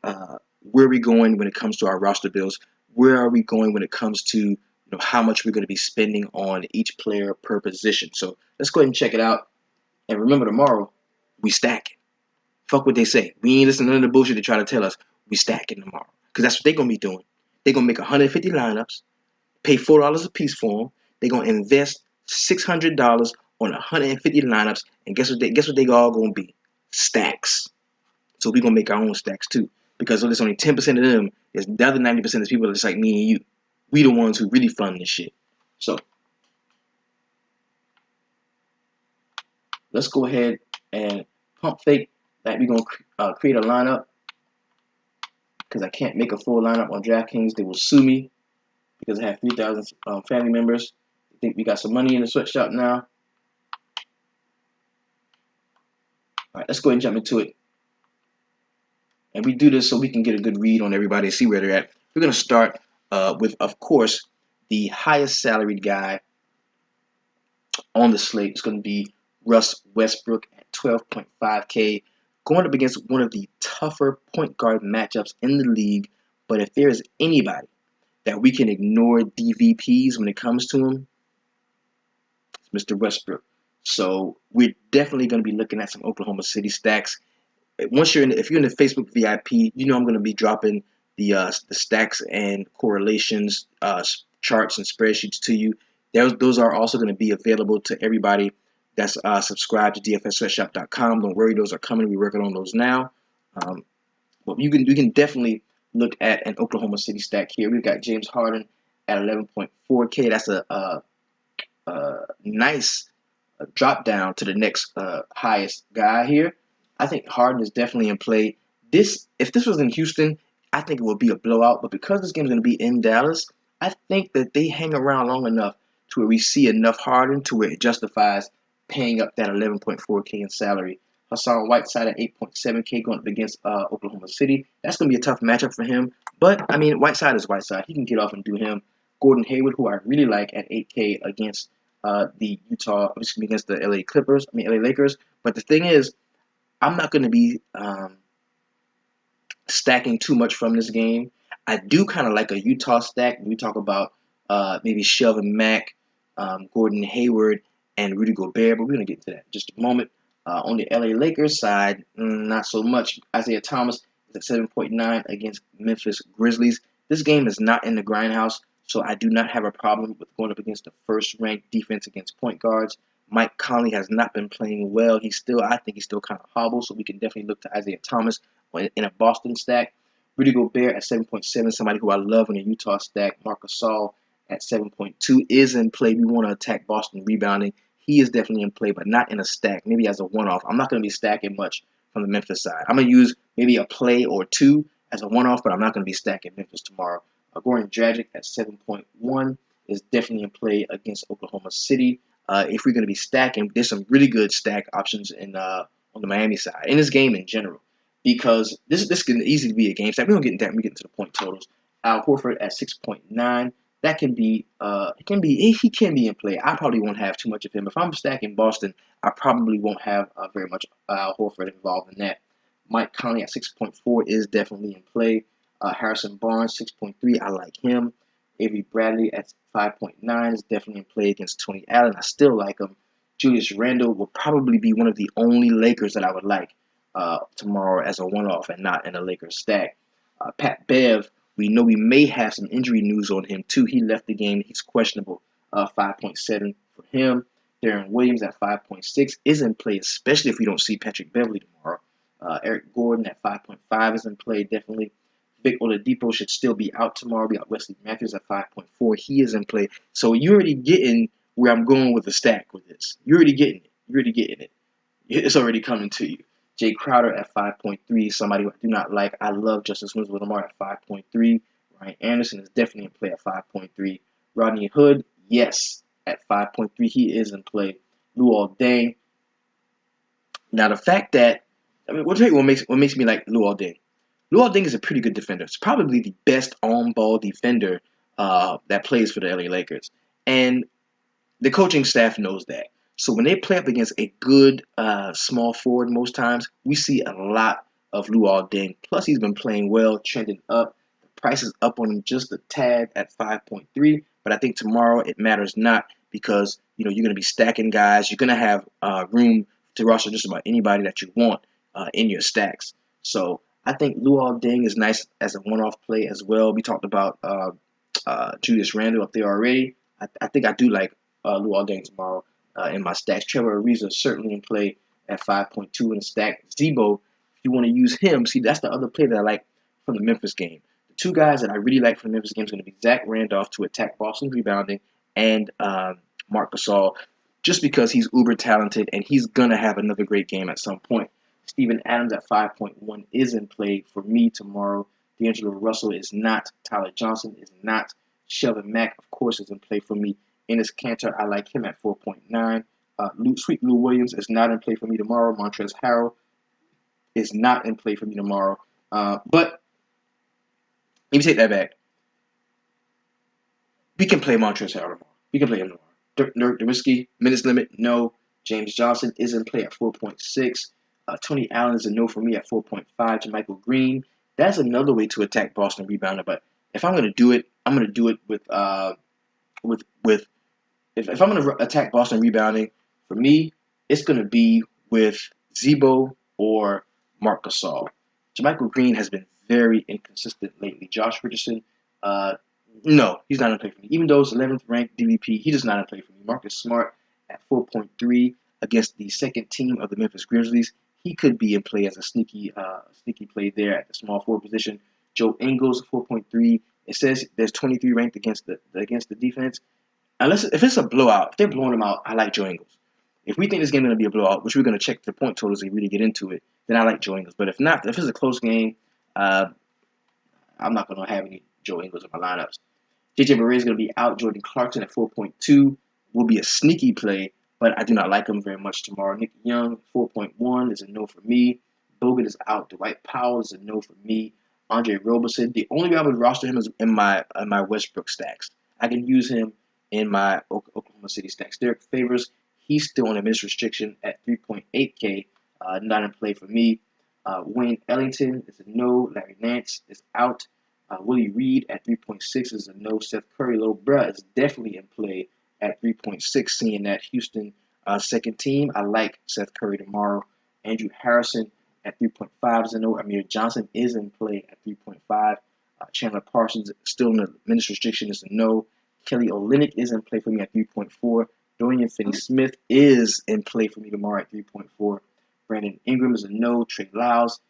where we're going when it comes to our roster builds. Where are we going when it comes to how much we're going to be spending on each player per position. So let's go ahead and check it out. And remember, tomorrow, we stack it. Fuck what they say. We ain't listening to none of the bullshit they try to tell us. We stack it tomorrow. Because that's what they're going to be doing. They're going to make 150 lineups, pay $4 a piece for them. They're going to invest $600 on 150 lineups. And guess what they all going to be? Stacks. So we're going to make our own stacks too. Because there's only 10% of them. There's the other 90% of people that's like me and you. We the ones who really fund this shit. So let's go ahead and pump fake that we're going to create a lineup. Because I can't make a full lineup on DraftKings. They will sue me because I have 3,000 family members. I think we got some money in the sweatshop now. All right, let's go ahead and jump into it. And we do this so we can get a good read on everybody and see where they're at. We're going to start with, of course, the highest salaried guy on the slate. It's going to be Russ Westbrook at 12.5K, going up against one of the tougher point guard matchups in the league. But if there is anybody that we can ignore DVPs when it comes to him, it's Mr. Westbrook. So we're definitely going to be looking at some Oklahoma City stacks. Once if you're in the Facebook VIP, I'm going to be dropping the stacks and correlations charts and spreadsheets to you. Those are also going to be available to everybody that's subscribed to DFSSweatshop.com. Don't worry, those are coming. We're working on those now. But you can definitely look at an Oklahoma City stack here. We've got James Harden at 11.4K. That's a nice drop down to the next highest guy here. I think Harden is definitely in play. If this was in Houston, I think it would be a blowout. But because this game is going to be in Dallas, I think that they hang around long enough to where we see enough Harden to where it justifies paying up that 11.4K in salary. Hassan Whiteside at 8.7K going up against Oklahoma City. That's going to be a tough matchup for him. But, I mean, Whiteside is Whiteside. He can get off and do him. Gordon Hayward, who I really like at 8K against against the LA Lakers. But the thing is, I'm not going to be stacking too much from this game. I do kind of like a Utah stack. We talk about maybe Shelvin Mack, Gordon Hayward, and Rudy Gobert, but we're going to get to that in just a moment. On the LA Lakers side, not so much. Isaiah Thomas is at 7.9 against Memphis Grizzlies. This game is not in the grindhouse, so I do not have a problem with going up against the first-ranked defense against point guards. Mike Conley has not been playing well. I think he's still kind of hobbled, so we can definitely look to Isaiah Thomas in a Boston stack. Rudy Gobert at 7.7, somebody who I love in a Utah stack. Marc Gasol at 7.2 is in play. We want to attack Boston rebounding. He is definitely in play, but not in a stack, maybe as a one-off. I'm not going to be stacking much from the Memphis side. I'm going to use maybe a play or two as a one-off, but I'm not going to be stacking Memphis tomorrow. Goran Dragic at 7.1 is definitely in play against Oklahoma City. If we're going to be stacking, there's some really good stack options on the Miami side, in this game in general, because this can easily be a game stack. We don't get into that when we get into the point totals. Al Horford at 6.9. That can be, he can be in play. I probably won't have too much of him. If I'm stacking Boston, I probably won't have very much Al Horford involved in that. Mike Conley at 6.4 is definitely in play. Harrison Barnes, 6.3. I like him. Avery Bradley at 5.9 is definitely in play against Tony Allen. I still like him. Julius Randle will probably be one of the only Lakers that I would like tomorrow as a one-off and not in a Lakers stack. Pat Bev, we know we may have some injury news on him too. He left the game. He's questionable. 5.7 for him. Darren Williams at 5.6 is in play, especially if we don't see Patrick Beverly tomorrow. Eric Gordon at 5.5 is in play, definitely. Vic Oladipo should still be out tomorrow. We got Wesley Matthews at 5.4. He is in play. So you're already getting where I'm going with the stack with this. You're already getting it. You're already getting it. It's already coming to you. Jay Crowder at 5.3, somebody who I do not like. I love Justice Winslow-Lamar at 5.3. Ryan Anderson is definitely in play at 5.3. Rodney Hood, yes, at 5.3. He is in play. Luol Deng. Now the fact that what makes me like Luol Deng. Luol Deng is a pretty good defender. It's probably the best on-ball defender that plays for the LA Lakers, and the coaching staff knows that. So when they play up against a good small forward, most times we see a lot of Luol Deng. Plus, he's been playing well, trending up. The price is up on him just a tad at 5.3. But I think tomorrow it matters not because you're going to be stacking guys. You're going to have room to roster just about anybody that you want in your stacks. So I think Luol Deng is nice as a one-off play as well. We talked about Julius Randle up there already. I think I do like Luol Deng tomorrow in my stacks. Trevor Ariza is certainly in play at 5.2 in the stack. Zebo, if you want to use him, see, that's the other play that I like from the Memphis game. The two guys that I really like from the Memphis game is going to be Zach Randolph to attack Boston's rebounding and Marc Gasol, just because he's uber talented and he's going to have another great game at some point. Steven Adams at 5.1 is in play for me tomorrow. D'Angelo Russell is not. Tyler Johnson is not. Shelvin Mack, of course, is in play for me. Enes Kanter, I like him at 4.9. Sweet Lou Williams is not in play for me tomorrow. Montrezl Harrell is not in play for me tomorrow. But let me take that back. We can play Montrezl Harrell tomorrow. We can play him tomorrow. Dirk Nowitzki, minutes limit, no. James Johnson is in play at 4.6. Tony Allen is a no for me at 4.5. JaMychal Green, that's another way to attack Boston rebounder. But if I'm going to do it, I'm going to do it with if I'm going to attack Boston rebounding, for me, it's going to be with Zebo or Marc Gasol. JaMychal Green has been very inconsistent lately. Josh Richardson, no, he's not in play for me. Even though it's 11th ranked DVP, he does not in play for me. Marcus Smart at 4.3 against the second team of the Memphis Grizzlies. He could be in play as a sneaky play there at the small forward position. Joe Ingles, 4.3. It says there's 23 ranked against the defense. If it's a blowout, if they're blowing them out, I like Joe Ingles. If we think this game is going to be a blowout, which we're going to check the point totals and really get into it, then I like Joe Ingles. But if not, if it's a close game, I'm not going to have any Joe Ingles in my lineups. JJ Barea is going to be out. Jordan Clarkson at 4.2 will be a sneaky play, but I do not like him very much tomorrow. Nick Young, 4.1 is a no for me. Bogut is out. Dwight Powell is a no for me. Andre Roberson, the only way I would roster him is in my Westbrook stacks. I can use him in my Oklahoma City stacks. Derek Favors, he's still on a minutes restriction at 3.8K, not in play for me. Wayne Ellington is a no. Larry Nance is out. Willie Reed at 3.6 is a no. Seth Curry, little bruh, is definitely in play at 3.6, seeing that Houston second team. I like Seth Curry tomorrow. Andrew Harrison at 3.5 is a no. Amir Johnson is in play at 3.5. Chandler Parsons still in the minutes restriction is a no. Kelly Olynyk is in play for me at 3.4. Dorian Finney-Smith is in play for me tomorrow at 3.4. Brandon Ingram is a no. Trey Lyles.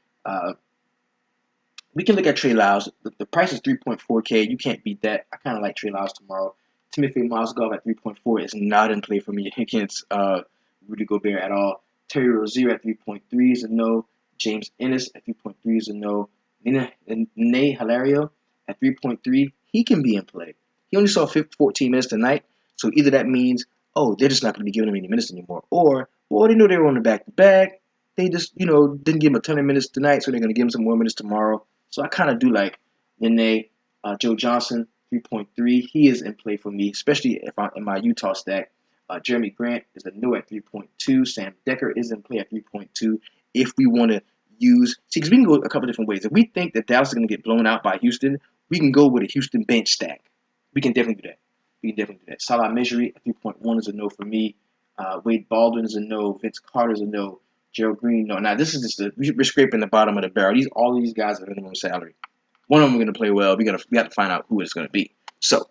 We can look at Trey Lyles. The price is 3.4K. You can't beat that. I kind of like Trey Lyles tomorrow. Timothy Mozgov at 3.4 is not in play for me against Rudy Gobert at all. Terry Rozier at 3.3 is a no. James Ennis at 3.3 is a no. Nene Hilario at 3.3, he can be in play. He only saw 14 minutes tonight, so either that means, oh, they're just not going to be giving him any minutes anymore, or, well, they know they were on the back-to-back. They just, didn't give him a ton of minutes tonight, so they're going to give him some more minutes tomorrow. So I kind of do like Nene. Joe Johnson, 3.3. He is in play for me, especially if I'm in my Utah stack. Jeremy Grant is a no at 3.2. Sam Decker is in play at 3.2. If we want to use, because we can go a couple different ways. If we think that Dallas is going to get blown out by Houston, we can go with a Houston bench stack. We can definitely do that. We can definitely do that. Salah Mejri at 3.1 is a no for me. Wade Baldwin is a no. Vince Carter is a no. Gerald Green, no. Now this is just we're scraping the bottom of the barrel. All these guys are minimum salary. One of them are going to play well. We have to find out who it's going to be. So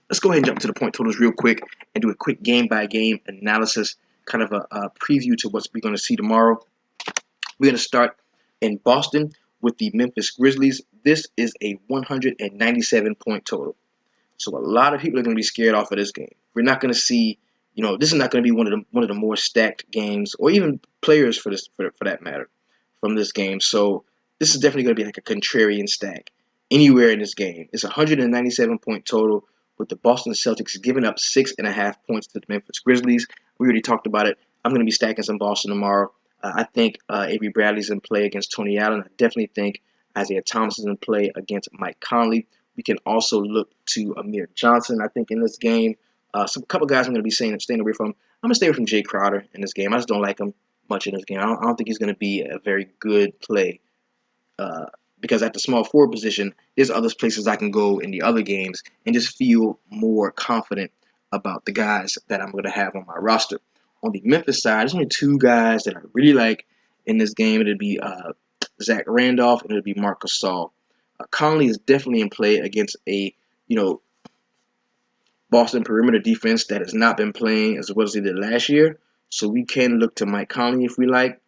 let's go ahead and jump to the point totals real quick and do a quick game by game analysis, kind of a preview to what we're going to see tomorrow. We're going to start in Boston with the Memphis Grizzlies. This is a 197 point total. So a lot of people are going to be scared off of this game. We're not going to see, this is not going to be one of the more stacked games, or even players for that matter, from this game. So this is definitely going to be like a contrarian stack anywhere in this game. It's a 197 point total, with the Boston Celtics giving up 6.5 points to the Memphis Grizzlies. We already talked about it. I'm going to be stacking some Boston tomorrow. I think Avery Bradley's in play against Tony Allen. I definitely think Isaiah Thomas is in play against Mike Conley. We can also look to Amir Johnson, I think, in this game. Some couple guys I'm going to be staying away from. I'm going to stay away from Jay Crowder in this game. I just don't like him much in this game. I don't think he's going to be a very good play because at the small forward position, there's other places I can go in the other games and just feel more confident about the guys that I'm going to have on my roster. On the Memphis side, there's only two guys that I really like in this game. It'll be Zach Randolph and it'll be Marc Gasol. Conley is definitely in play against a Boston perimeter defense that has not been playing as well as they did last year. So we can look to Mike Conley if we like.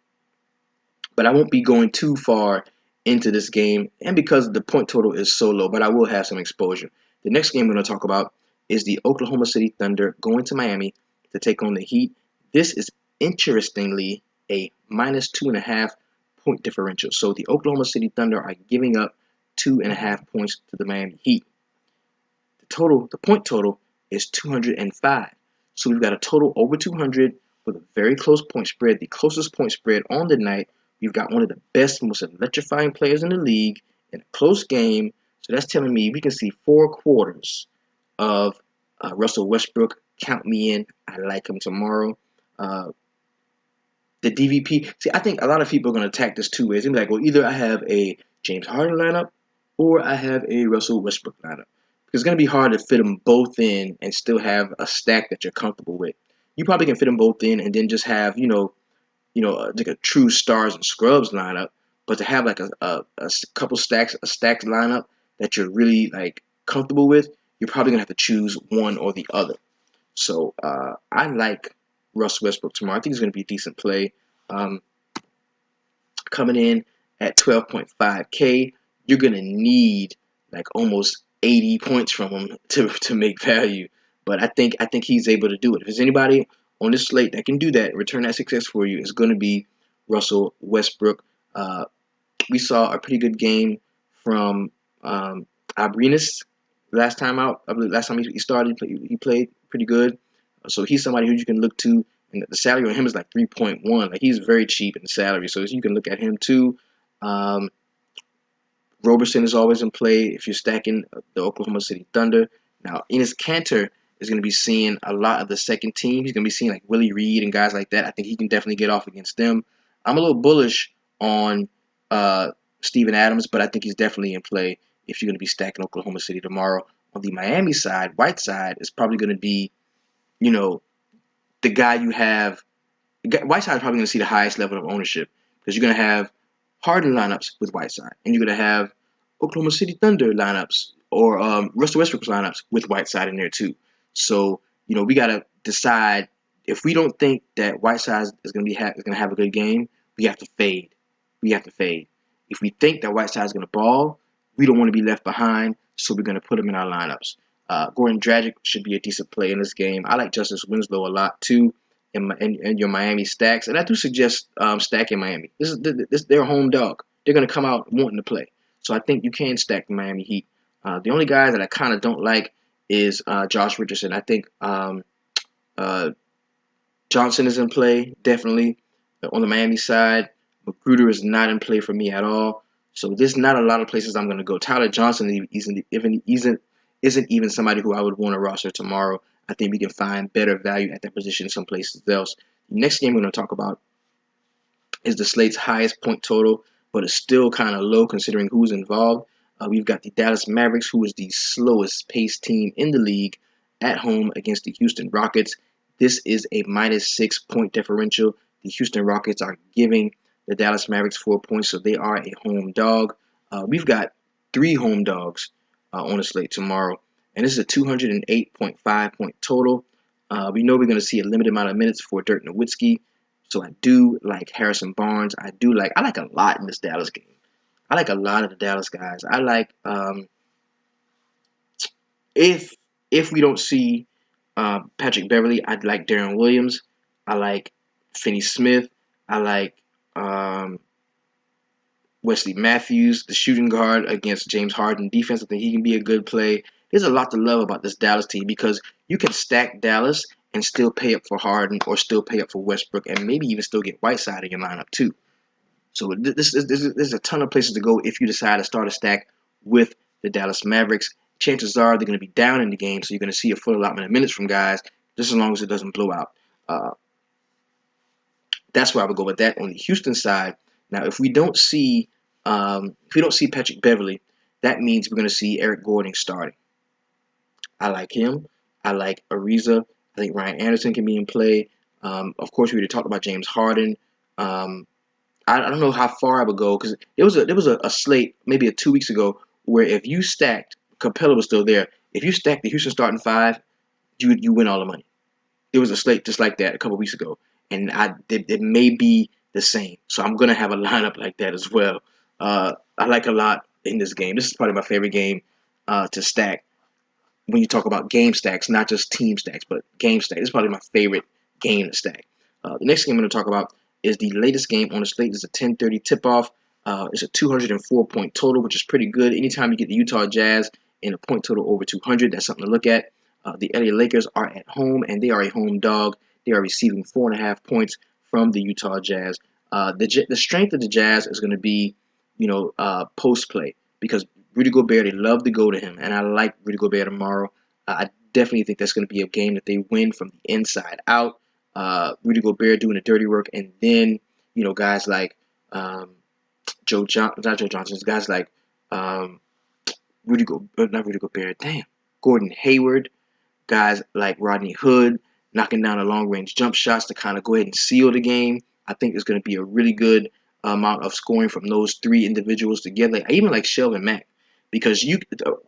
But I won't be going too far into this game, and because the point total is so low, but I will have some exposure. The next game we're going to talk about is the Oklahoma City Thunder going to Miami to take on the Heat. This is interestingly a minus 2.5 point differential. So the Oklahoma City Thunder are giving up 2.5 points to the Miami Heat. The point total is 205. So we've got a total over 200 with a very close point spread, the closest point spread on the night. We've got one of the best, most electrifying players in the league in a close game. So that's telling me we can see 4 quarters of Russell Westbrook. Count me in. I like him tomorrow. The DVP. See, I think a lot of people are going to attack this two ways. They're like, well, either I have a James Harden lineup or I have a Russell Westbrook lineup. It's going to be hard to fit them both in and still have a stack that you're comfortable with. You probably can fit them both in and then just have, like a true stars and scrubs lineup. But to have like a couple stacks, a stacked lineup that you're really like comfortable with, you're probably going to have to choose one or the other. So I like Russ Westbrook tomorrow. I think it's going to be a decent play. Coming in at 12.5K, you're going to need like almost 80 points from him to make value. But I think he's able to do it. If there's anybody on this slate that can do that, return that success for you, it's going to be Russell Westbrook. We saw a pretty good game from Abrinas last time out. I believe last time he started, he played pretty good. So he's somebody who you can look to. And the salary on him is like 3.1. Like he's very cheap in the salary, so you can look at him too. Roberson is always in play if you're stacking the Oklahoma City Thunder. Now, Enes Kanter is going to be seeing a lot of the second team. He's going to be seeing like Willie Reed and guys like that. I think he can definitely get off against them. I'm a little bullish on Steven Adams, but I think he's definitely in play if you're going to be stacking Oklahoma City tomorrow. On the Miami side, Whiteside is probably going to be, the guy you have. Whiteside is probably going to see the highest level of ownership because you're going to have Harden lineups with Whiteside, and you're going to have Oklahoma City Thunder lineups or Russell Westbrook lineups with Whiteside in there too. So we got to decide if we don't think that Whiteside is going to have a good game, we have to fade. If we think that Whiteside is going to ball, we don't want to be left behind, so we're going to put him in our lineups. Goran Dragic should be a decent play in this game. I like Justice Winslow a lot too in your Miami stacks, and I do suggest stacking Miami. This is their home dog. They're going to come out wanting to play, so I think you can stack the Miami Heat. The only guy that I kind of don't like is Josh Richardson. I think Johnson is in play definitely on the Miami side. Magruder is not in play for me at all. So there's not a lot of places I'm going to go. Tyler Johnson isn't even somebody who I would want to roster tomorrow. I think we can find better value at that position someplace else. The next game we're going to talk about is the slate's highest point total, but it's still kind of low considering who's involved. We've got the Dallas Mavericks, who is the slowest paced team in the league, at home against the Houston Rockets. This is a -6 point differential. The Houston Rockets are giving the Dallas Mavericks 4 points, so they are a home dog. We've got three home dogs on the slate tomorrow, and this is a 208.5 point total. We know we're going to see a limited amount of minutes for Dirk Nowitzki, so I do like Harrison Barnes. I like a lot in this Dallas game. I like a lot of the Dallas guys. I like if we don't see Patrick Beverly, I'd like Darren Williams. I like Finney Smith. I like Wesley Matthews, the shooting guard against James Harden defense. I think he can be a good play. There's a lot to love about this Dallas team because you can stack Dallas and still pay up for Harden or still pay up for Westbrook and maybe even still get Whiteside in your lineup too. So there's a ton of places to go if you decide to start a stack with the Dallas Mavericks. Chances are they're going to be down in the game, so you're going to see a full allotment of minutes from guys, just as long as it doesn't blow out. That's where I would go with that. On the Houston side, now if we don't see Patrick Beverly, that means we're going to see Eric Gordon starting. I like him. I like Ariza. I think Ryan Anderson can be in play. Of course, we already talked about James Harden. I don't know how far I would go because there was a slate maybe 2 weeks ago where if you stacked, Capella was still there. If you stacked the Houston starting five, you win all the money. There was a slate just like that a couple weeks ago, and it may be the same. So I'm gonna have a lineup like that as well. I like a lot in this game. This is probably my favorite game to stack when you talk about game stacks, not just team stacks, but game stacks. This is probably my favorite game to stack. The next game I'm going to talk about is the latest game on the slate. It's a 10:30 tip-off. It's a 204-point total, which is pretty good. Anytime you get the Utah Jazz in a point total over 200, that's something to look at. The LA Lakers are at home, and they are a home dog. They are receiving 4.5 points from the Utah Jazz. The strength of the Jazz is going to be, post play because Rudy Gobert, they love to go to him, and I like Rudy Gobert tomorrow. I definitely think that's going to be a game that they win from the inside out. Rudy Gobert doing the dirty work, and then guys like not Joe Johnson, guys like not Rudy Gobert, Gordon Hayward, guys like Rodney Hood knocking down the long range jump shots to kind of go ahead and seal the game. I think there's going to be a really good amount of scoring from those three individuals together. I even like Shelvin Mack because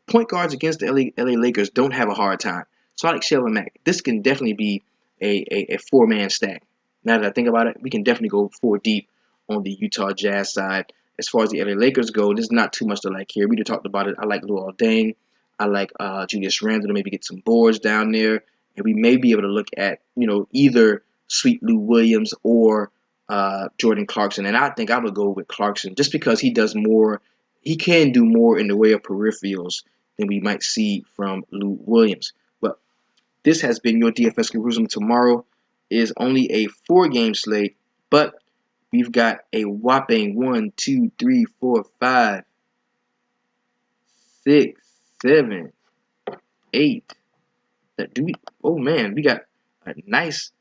point guards against the LA Lakers don't have a hard time. So I like Shelvin Mack. This can definitely be a four-man stack. Now that I think about it, we can definitely go four deep on the Utah Jazz side. As far as the LA Lakers go, there's not too much to like here. We just talked about it. I like Luol Deng. I like Julius Randle to maybe get some boards down there. And we may be able to look at, either Sweet Lou Williams or Jordan Clarkson. And I think I would go with Clarkson just because he does more. He can do more in the way of peripherals than we might see from Lou Williams. But this has been your DFS Jerusalem. Tomorrow is only a 4-game slate, but we've got a whopping 1, 2, 3, 4, 5, 6, 7, 8. Oh man, we got a nice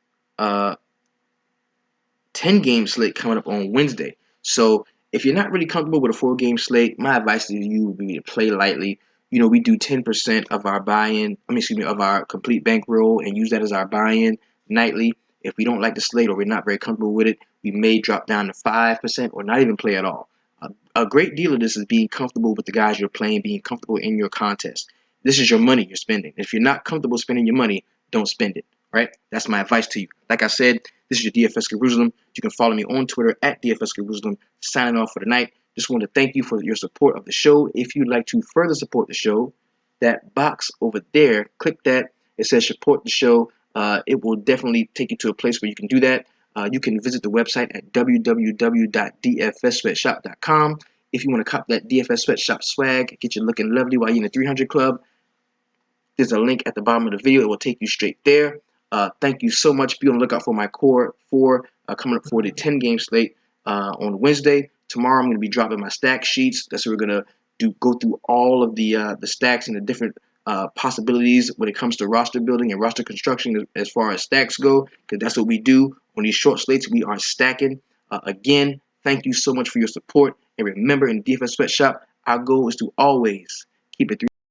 10-game slate coming up on Wednesday. So if you're not really comfortable with a 4-game slate, my advice to you would be to play lightly. We do 10% of our of our complete bankroll and use that as our buy-in nightly. If we don't like the slate or we're not very comfortable with it, we may drop down to 5% or not even play at all. A great deal of this is being comfortable with the guys you're playing, being comfortable in your contest. This is your money you're spending. If you're not comfortable spending your money, don't spend it. Right? That's my advice to you. Like I said, this is your DFS Jerusalem. You can follow me on Twitter at DFS Jerusalem. Signing off for the night. Just want to thank you for your support of the show. If you'd like to further support the show, that box over there, click that. It says support the show. It will definitely take you to a place where you can do that. You can visit the website at www.dfssweatshop.com. If you want to cop that DFS Sweatshop swag, get you looking lovely while you're in the 300 Club, there's a link at the bottom of the video. It will take you straight there. Thank you so much. Be on the lookout for my core 4 coming up for the 10-game slate on Wednesday. Tomorrow I'm going to be dropping my stack sheets. That's what we're going to go through all of the stacks and the different possibilities when it comes to roster building and roster construction as far as stacks go, because that's what we do on these short slates. We are stacking. Again, thank you so much for your support. And remember, in DFS Sweatshop, Our goal is to always keep it